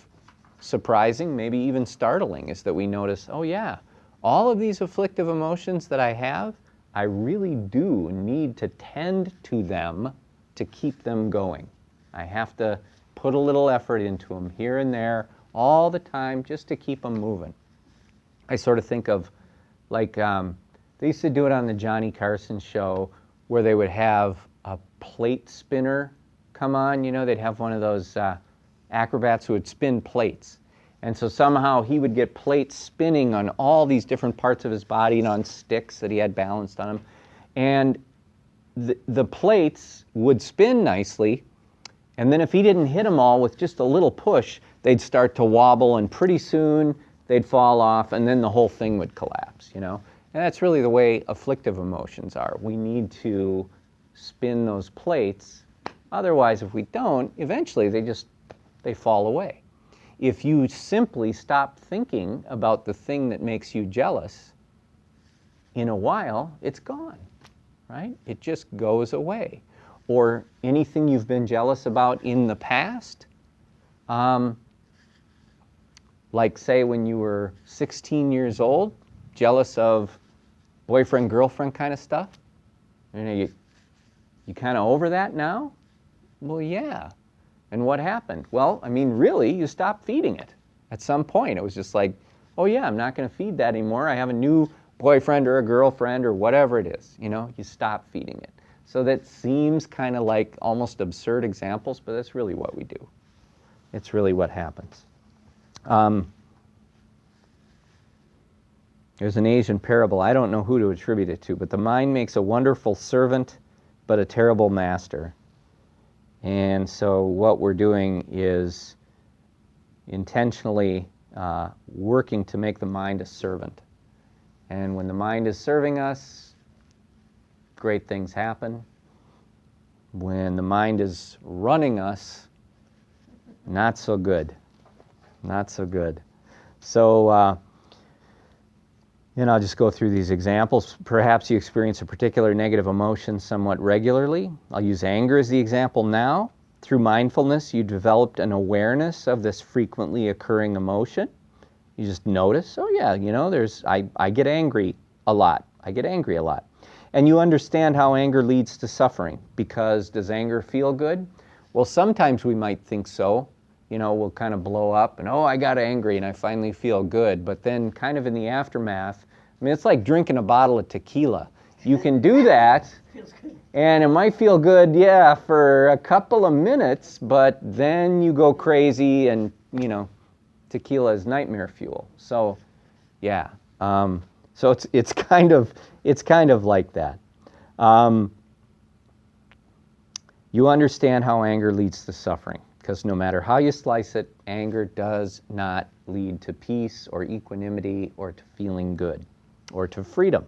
surprising, maybe even startling, is that we notice, oh yeah, all of these afflictive emotions that I have, I really do need to tend to them to keep them going. I have to put a little effort into them here and there all the time just to keep them moving. I sort of think of like, they used to do it on the Johnny Carson show where they would have a plate spinner come on, they'd have one of those acrobats who would spin plates. And so somehow he would get plates spinning on all these different parts of his body and on sticks that he had balanced on him. And the plates would spin nicely, and then if he didn't hit them all with just a little push, they'd start to wobble, and pretty soon they'd fall off, and then the whole thing would collapse, And that's really the way afflictive emotions are. We need to spin those plates. Otherwise, if we don't, eventually they fall away. If you simply stop thinking about the thing that makes you jealous, in a while, it's gone, right? It just goes away. Or anything you've been jealous about in the past, like say when you were 16 years old, jealous of boyfriend, girlfriend kind of stuff. You kind of over that now? Well, yeah. And what happened? Well, really, you stopped feeding it. At some point, it was just like, oh yeah, I'm not going to feed that anymore. I have a new boyfriend or a girlfriend or whatever it is. You stop feeding it. So that seems kind of like almost absurd examples, but that's really what we do. It's really what happens. There's an Asian parable. I don't know who to attribute it to, but the mind makes a wonderful servant, but a terrible master. And so what we're doing is intentionally working to make the mind a servant. And when the mind is serving us, great things happen. When the mind is running us, not so good. Not so good. So, And I'll just go through these examples. Perhaps you experience a particular negative emotion somewhat regularly. I'll use anger as the example now. Through mindfulness, you developed an awareness of this frequently occurring emotion. You just notice, oh yeah, I get angry a lot. I get angry a lot. And you understand how anger leads to suffering, because does anger feel good? Well, sometimes we might think so. We'll kind of blow up and, oh, I got angry and I finally feel good. But then kind of in the aftermath, it's like drinking a bottle of tequila. You can do that, and it might feel good, yeah, for a couple of minutes, but then you go crazy and, tequila is nightmare fuel. So, yeah. So it's kind of like that. You understand how anger leads to suffering, because no matter how you slice it, anger does not lead to peace or equanimity or to feeling good or to freedom.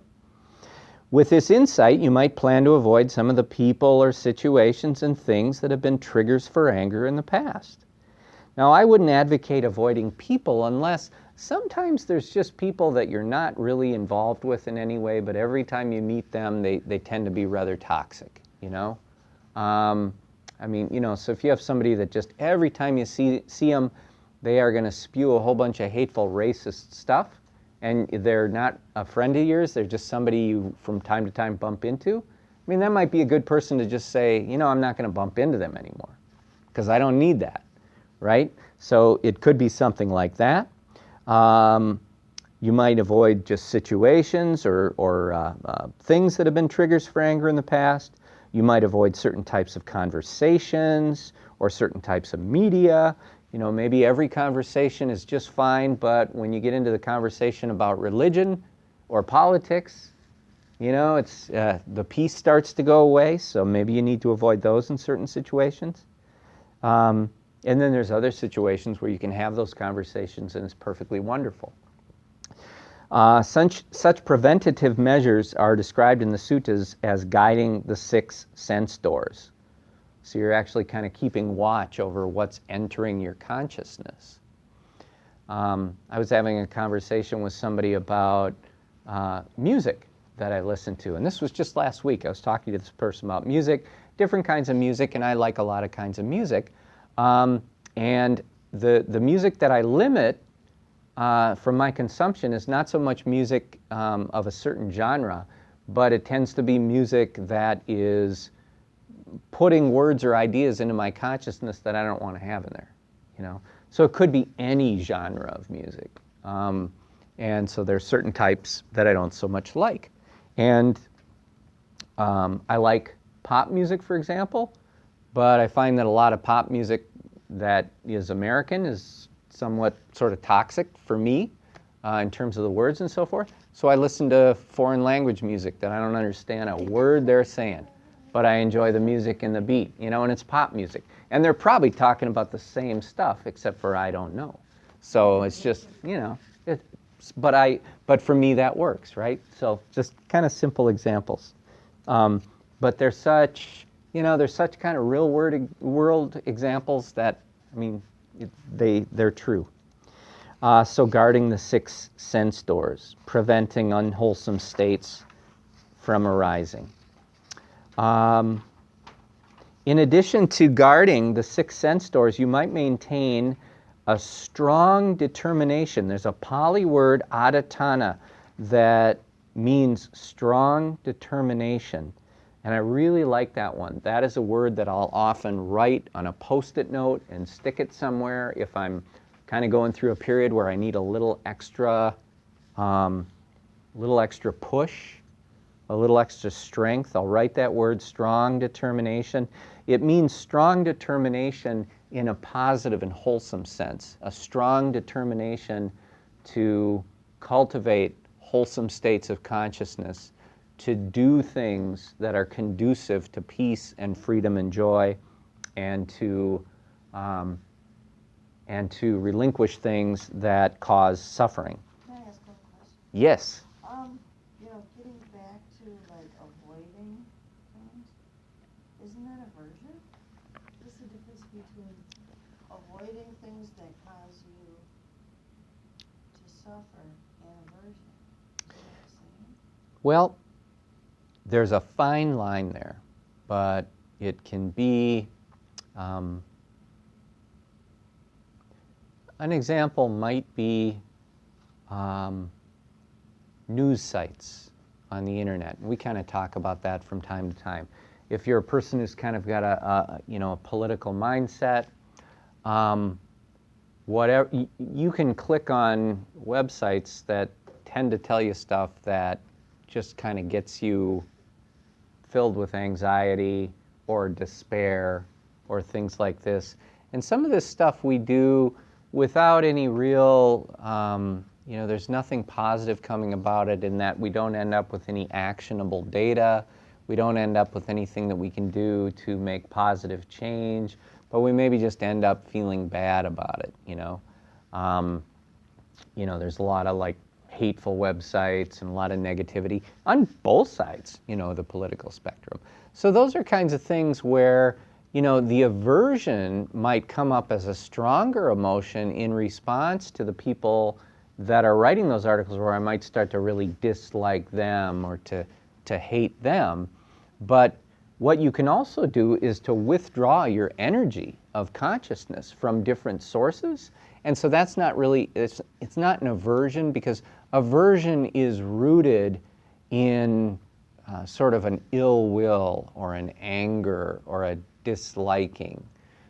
With this insight, you might plan to avoid some of the people or situations and things that have been triggers for anger in the past. Now, I wouldn't advocate avoiding people unless sometimes there's just people that you're not really involved with in any way, but every time you meet them, they tend to be rather toxic, So if you have somebody that just every time you see them, they are going to spew a whole bunch of hateful, racist stuff, and they're not a friend of yours, they're just somebody you from time to time bump into, that might be a good person to just say, I'm not going to bump into them anymore, because I don't need that, right? So it could be something like that. You might avoid just situations or things that have been triggers for anger in the past. You might avoid certain types of conversations or certain types of media. Maybe every conversation is just fine, but when you get into the conversation about religion or politics, it's the peace starts to go away, so maybe you need to avoid those in certain situations. And then there's other situations where you can have those conversations and it's perfectly wonderful. Such preventative measures are described in the suttas as guiding the 6 sense doors. So you're actually kind of keeping watch over what's entering your consciousness. I was having a conversation with somebody about music that I listen to, and this was just last week. I was talking to this person about music, different kinds of music, and I like a lot of kinds of music. And the music that I limit from my consumption is not so much music of a certain genre, but it tends to be music that is putting words or ideas into my consciousness that I don't want to have in there, So it could be any genre of music. And so there's certain types that I don't so much like. And I like pop music, for example, but I find that a lot of pop music that is American is somewhat sort of toxic for me in terms of the words and so forth. So I listen to foreign language music that I don't understand a word they're saying, but I enjoy the music and the beat, and it's pop music. And they're probably talking about the same stuff, except for I don't know. So it's just, but for me that works, right? So just kind of simple examples. But they're such kind of real world examples that, they're true. So guarding the 6 sense doors, preventing unwholesome states from arising. In addition to guarding the 6 sense doors, you might maintain a strong determination. There's a Pali word, adatana, that means strong determination. And I really like that one. That is a word that I'll often write on a Post-it note and stick it somewhere if I'm kind of going through a period where I need a little extra push, a little extra strength. I'll write that word, strong determination. It means strong determination in a positive and wholesome sense, a strong determination to cultivate wholesome states of consciousness, to do things that are conducive to peace and freedom and joy, and to relinquish things that cause suffering. Can I ask a question? Yes. Getting back to avoiding things, isn't that aversion? What's the difference between avoiding things that cause you to suffer and aversion? Isn't Well, there's a fine line there, but it can be, an example might be news sites on the internet. We kind of talk about that from time to time. If you're a person who's kind of got a political mindset, whatever, you can click on websites that tend to tell you stuff that just kind of gets you filled with anxiety or despair or things like this. And some of this stuff we do without any real, there's nothing positive coming about it, in that we don't end up with any actionable data. We don't end up with anything that we can do to make positive change, but we maybe just end up feeling bad about it, there's a lot of like hateful websites and a lot of negativity on both sides, the political spectrum. So those are kinds of things where, the aversion might come up as a stronger emotion in response to the people that are writing those articles, where I might start to really dislike them or to hate them. But what you can also do is to withdraw your energy of consciousness from different sources. And so that's not really, it's not an aversion, because aversion is rooted in sort of an ill will or an anger or a disliking.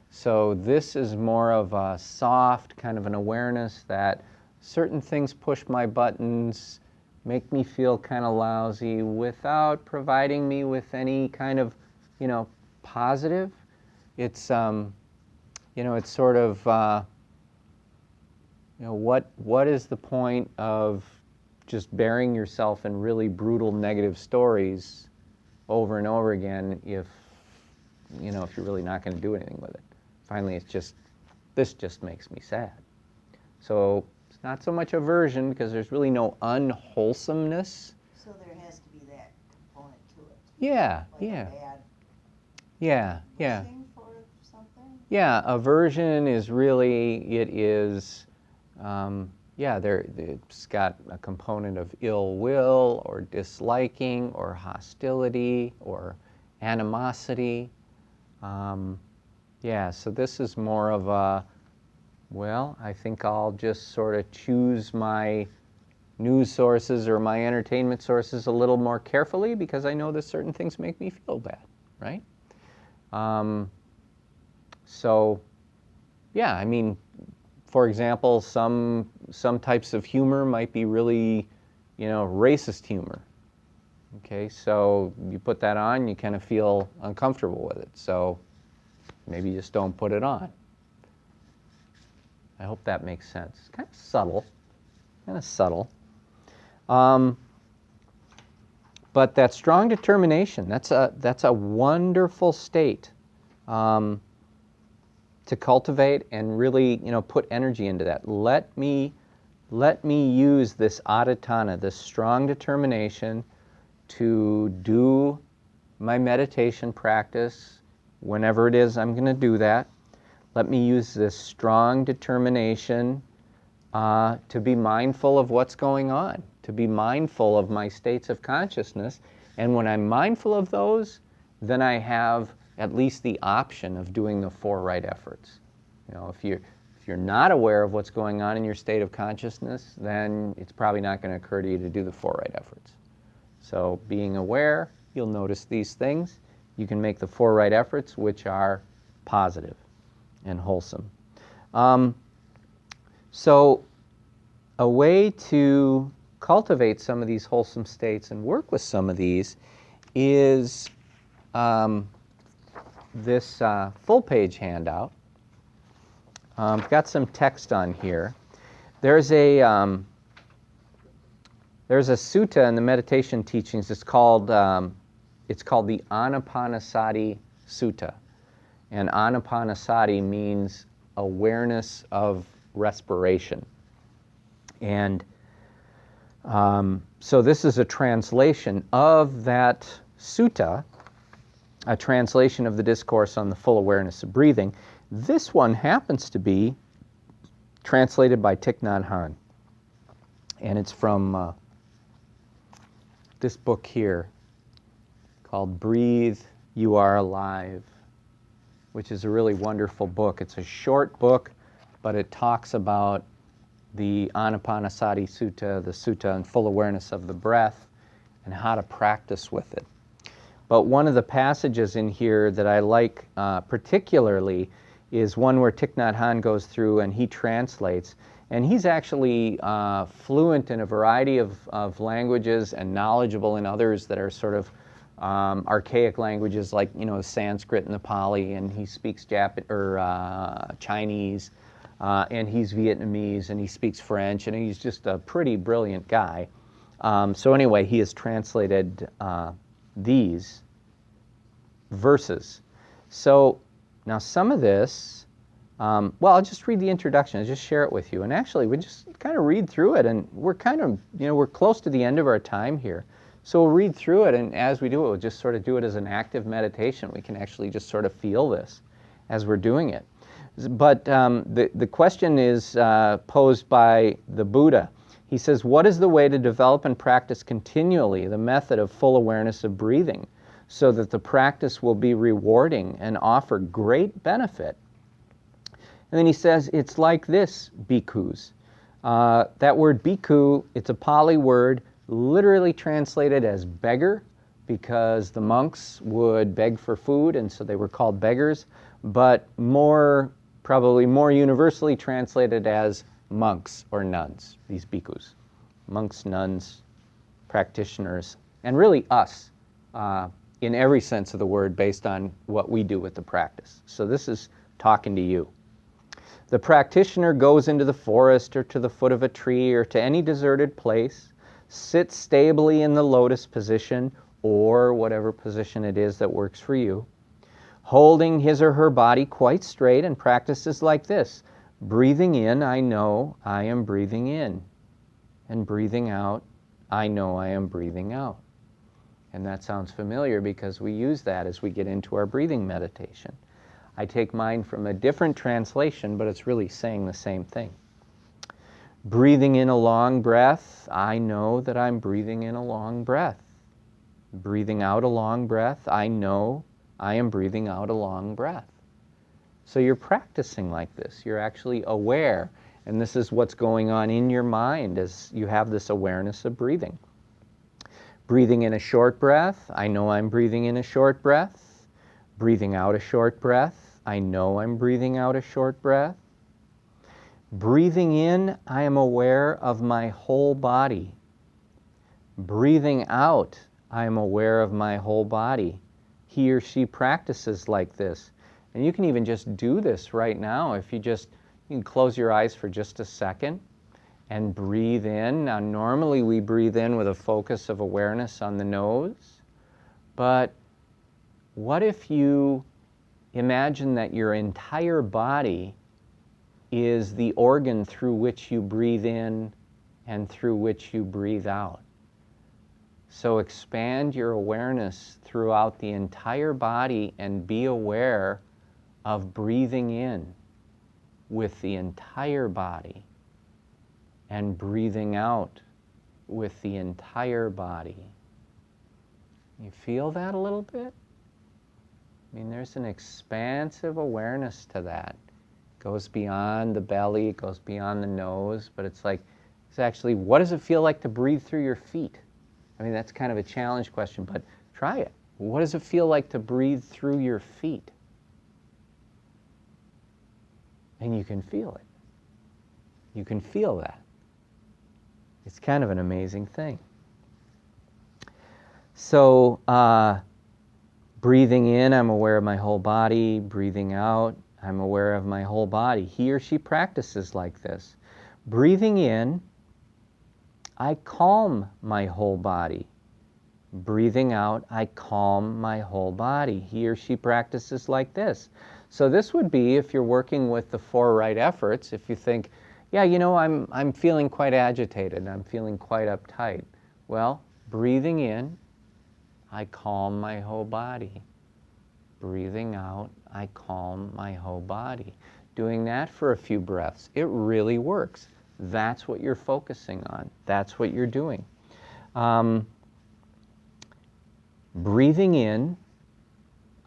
So this is more of a soft kind of an awareness that certain things push my buttons, make me feel kind of lousy, without providing me with any kind of, positive. It's, it's sort of, what is the point of just burying yourself in really brutal negative stories over and over again if you're really not going to do anything with it? Finally, this just makes me sad. So it's not so much aversion, because there's really no unwholesomeness. So there has to be that component to it. Yeah, like yeah. A bad Yeah. wishing for something? Yeah, aversion is really, it's got a component of ill will or disliking or hostility or animosity. So this is more of a, I think I'll just sort of choose my news sources or my entertainment sources a little more carefully, because I know that certain things make me feel bad, right? For example, some types of humor might be really, racist humor. Okay, so you put that on, you kind of feel uncomfortable with it. So maybe you just don't put it on. I hope that makes sense. It's kind of subtle. But that strong determination, that's a wonderful state to cultivate and really, put energy into that. Let me use this aditana, this strong determination, to do my meditation practice whenever it is I'm going to do that. Let me use this strong determination to be mindful of what's going on, to be mindful of my states of consciousness. And when I'm mindful of those, then I have at least the option of doing the 4 right efforts. If you're not aware of what's going on in your state of consciousness, then it's probably not going to occur to you to do the 4 right efforts. So being aware, you'll notice these things. You can make the 4 right efforts, which are positive and wholesome. So a way to cultivate some of these wholesome states and work with some of these is this full-page handout. I've got some text on here. There's a sutta in the meditation teachings. It's called the Anapanasati Sutta. And Anapanasati means awareness of respiration. And so this is a translation of that sutta, a translation of the discourse on the full awareness of breathing. This one happens to be translated by Thich Nhat Hanh. And it's from this book here called Breathe, You Are Alive, which is a really wonderful book. It's a short book, but it talks about the Anapanasati Sutta, the sutta and full awareness of the breath, and how to practice with it. But one of the passages in here that I like particularly is one where Thich Nhat Hanh goes through and he translates. And he's actually fluent in a variety of languages and knowledgeable in others that are sort of archaic languages like, Sanskrit and the Pali, and he speaks Chinese, and he's Vietnamese, and he speaks French, and he's just a pretty brilliant guy. So anyway, he has translated these verses. So now some of this, I'll just read the introduction. I'll just share it with you. And actually, we just kind of read through it, and we're kind of, we're close to the end of our time here. So we'll read through it, and as we do it, we'll just sort of do it as an active meditation. We can actually just sort of feel this as we're doing it. But the question is posed by the Buddha. He says, what is the way to develop and practice continually the method of full awareness of breathing so that the practice will be rewarding and offer great benefit? And then he says, it's like this, bhikkhus. That word bhikkhu, it's a Pali word, literally translated as beggar, because the monks would beg for food, and so they were called beggars, but probably more universally translated as monks or nuns, these bhikkhus. Monks, nuns, practitioners, and really us, in every sense of the word, based on what we do with the practice. So this is talking to you. The practitioner goes into the forest or to the foot of a tree or to any deserted place, sits stably in the lotus position or whatever position it is that works for you, holding his or her body quite straight, and practices like this. Breathing in, I know I am breathing in. And breathing out, I know I am breathing out. And that sounds familiar because we use that as we get into our breathing meditation. I take mine from a different translation, but it's really saying the same thing. Breathing in a long breath, I know that I'm breathing in a long breath. Breathing out a long breath, I know I am breathing out a long breath. So you're practicing like this. You're actually aware, and this is what's going on in your mind as you have this awareness of breathing. Breathing in a short breath, I know I'm breathing in a short breath. Breathing out a short breath, I know I'm breathing out a short breath. Breathing in, I am aware of my whole body. Breathing out, I am aware of my whole body. He or she practices like this. And you can even just do this right now. If you can close your eyes for just a second and breathe in. Now, normally we breathe in with a focus of awareness on the nose. But what if you imagine that your entire body is the organ through which you breathe in and through which you breathe out? So expand your awareness throughout the entire body and be aware of breathing in with the entire body and breathing out with the entire body. You feel that a little bit? I mean, there's an expansive awareness to that. It goes beyond the belly, it goes beyond the nose, but it's actually, what does it feel like to breathe through your feet? I mean, that's kind of a challenge question, but try it. What does it feel like to breathe through your feet? And you can feel it. You can feel that. It's kind of an amazing thing. So, breathing in, I'm aware of my whole body. Breathing out, I'm aware of my whole body. He or she practices like this. Breathing in, I calm my whole body. Breathing out, I calm my whole body. He or she practices like this. So this would be, if you're working with the 4 right efforts, if you think, yeah, I'm feeling quite agitated, I'm feeling quite uptight. Well, breathing in, I calm my whole body. Breathing out, I calm my whole body. Doing that for a few breaths, it really works. That's what you're focusing on. That's what you're doing. Breathing in,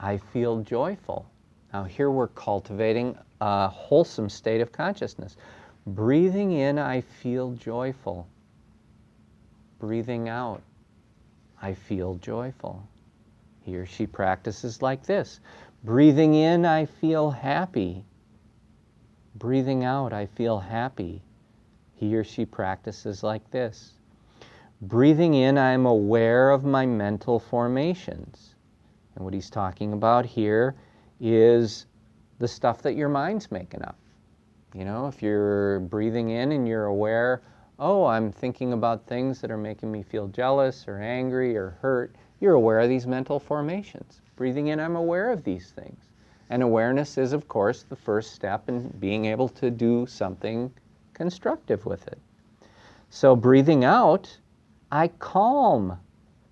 I feel joyful. Now here we're cultivating a wholesome state of consciousness. Breathing in, I feel joyful. Breathing out, I feel joyful. He or she practices like this. Breathing in, I feel happy. Breathing out, I feel happy. He or she practices like this. Breathing in, I'm aware of my mental formations. And what he's talking about here is the stuff that your mind's making up. You know, if you're breathing in and you're aware, oh, I'm thinking about things that are making me feel jealous or angry or hurt, you're aware of these mental formations. Breathing in, I'm aware of these things. And awareness is, of course, the first step in being able to do something constructive with it. So breathing out, I calm.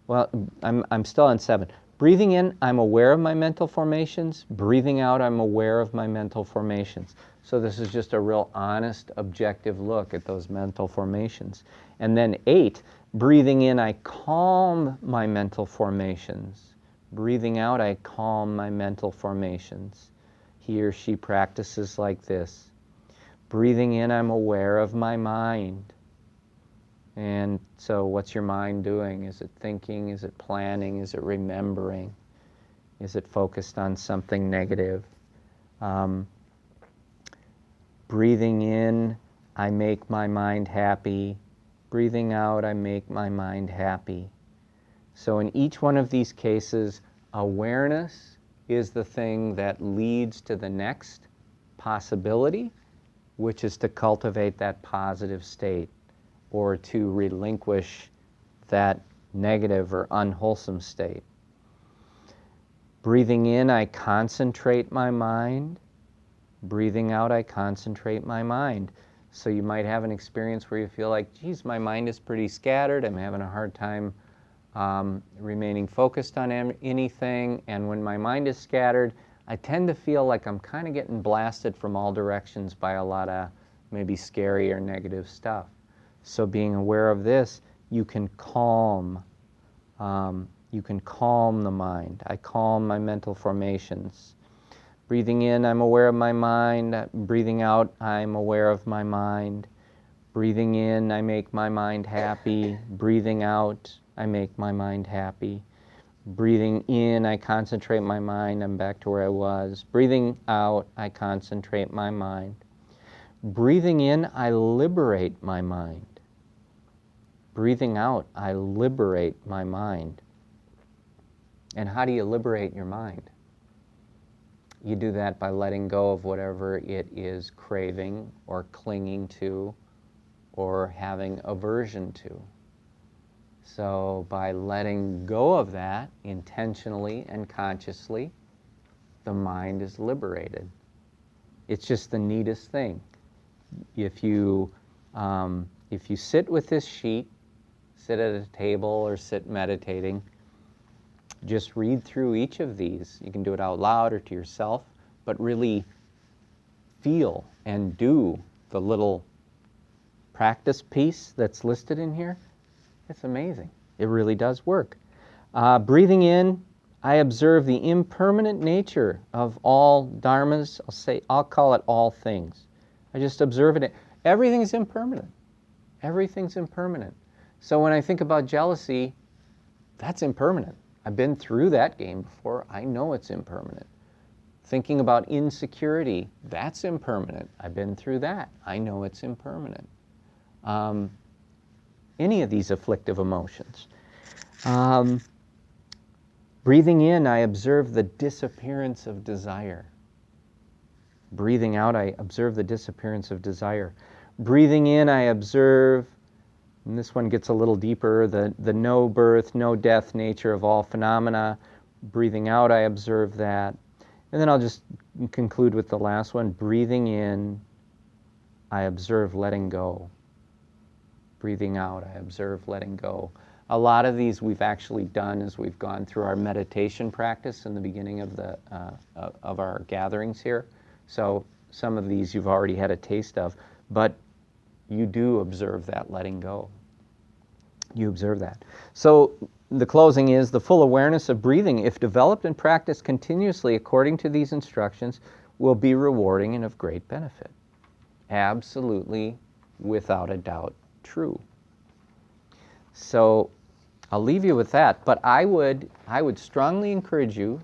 Well, I'm still on 7. Breathing in, I'm aware of my mental formations. Breathing out, I'm aware of my mental formations. So this is just a real honest, objective look at those mental formations. And then 8, breathing in, I calm my mental formations. Breathing out, I calm my mental formations. He or she practices like this. Breathing in, I'm aware of my mind. And so what's your mind doing? Is it thinking? Is it planning? Is it remembering? Is it focused on something negative? Breathing in, I make my mind happy. Breathing out, I make my mind happy. So in each one of these cases, awareness is the thing that leads to the next possibility, which is to cultivate that positive state, or to relinquish that negative or unwholesome state. Breathing in, I concentrate my mind. Breathing out, I concentrate my mind. So you might have an experience where you feel like, geez, my mind is pretty scattered. I'm having a hard time remaining focused on anything. And when my mind is scattered, I tend to feel like I'm kind of getting blasted from all directions by a lot of maybe scary or negative stuff. So being aware of this, you can calm. You can calm the mind. I calm my mental formations. Breathing in, I'm aware of my mind. Breathing out, I'm aware of my mind. Breathing in, I make my mind happy. Breathing out, I make my mind happy. Breathing in, I concentrate my mind. I'm back to where I was. Breathing out, I concentrate my mind. Breathing in, I liberate my mind. Breathing out, I liberate my mind. And how do you liberate your mind? You do that by letting go of whatever it is craving or clinging to or having aversion to. So by letting go of that intentionally and consciously, the mind is liberated. It's just the neatest thing. If you sit with this sheet, sit at a table or sit meditating, just read through each of these. You can do it out loud or to yourself, but really feel and do the little practice piece that's listed in here. It's amazing. It really does work. Breathing in, I observe the impermanent nature of all dharmas. I'll call it all things. I just observe it. Everything's impermanent. Everything's impermanent. So when I think about jealousy, that's impermanent. I've been through that game before. I know it's impermanent. Thinking about insecurity, that's impermanent. I've been through that. I know it's impermanent. Any of these afflictive emotions. Breathing in, I observe the disappearance of desire. Breathing out, I observe the disappearance of desire. Breathing in, I observe, and this one gets a little deeper, the no birth, no death nature of all phenomena. Breathing out, I observe that. And then I'll just conclude with the last one. Breathing in, I observe letting go. Breathing out, I observe letting go. A lot of these we've actually done as we've gone through our meditation practice in the beginning of our gatherings here. So some of these you've already had a taste of, but you do observe that letting go. You observe that. So the closing is the full awareness of breathing, if developed and practiced continuously according to these instructions, will be rewarding and of great benefit. Absolutely, without a doubt, true. So I'll leave you with that, but I would strongly encourage you,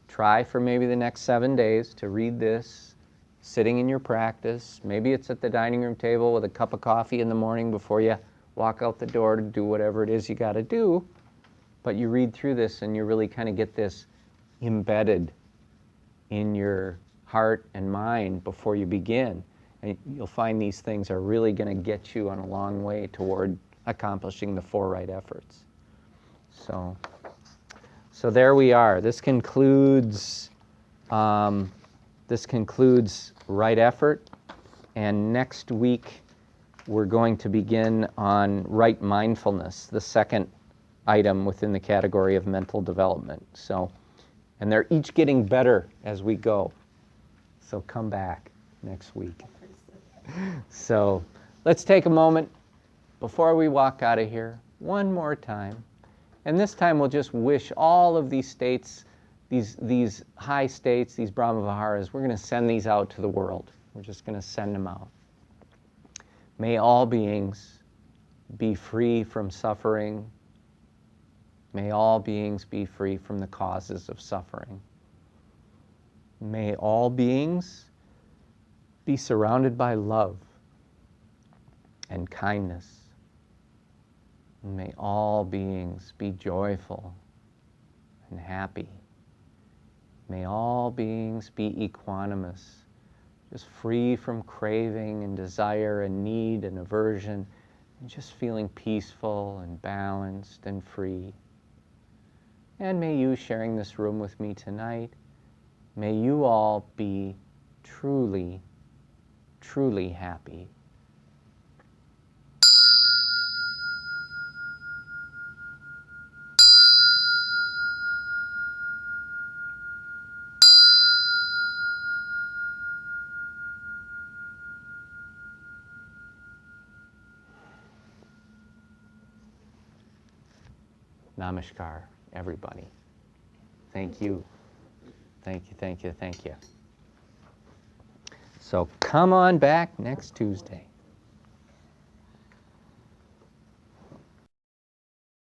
try for maybe the next 7 days to read this, sitting in your practice. Maybe it's at the dining room table with a cup of coffee in the morning before you walk out the door to do whatever it is you got to do. But you read through this and you really kind of get this embedded in your heart and mind before you begin. And you'll find these things are really going to get you on a long way toward accomplishing the 4 right efforts. So there we are. This concludes right effort. And next week we're going to begin on right mindfulness, the second item within the category of mental development. So, and they're each getting better as we go. So come back next week. So let's take a moment before we walk out of here one more time. And this time we'll just wish all of these states, these high states, these Brahma-viharas, we're going to send these out to the world. We're just going to send them out. May all beings be free from suffering. May all beings be free from the causes of suffering. May all beings be surrounded by love and kindness. May all beings be joyful and happy. May all beings be equanimous, just free from craving and desire and need and aversion, and just feeling peaceful and balanced and free. And may you, sharing this room with me tonight, may you all be truly, truly happy. Namaskar, everybody. Thank you. Thank you, thank you, thank you. So come on back next Tuesday.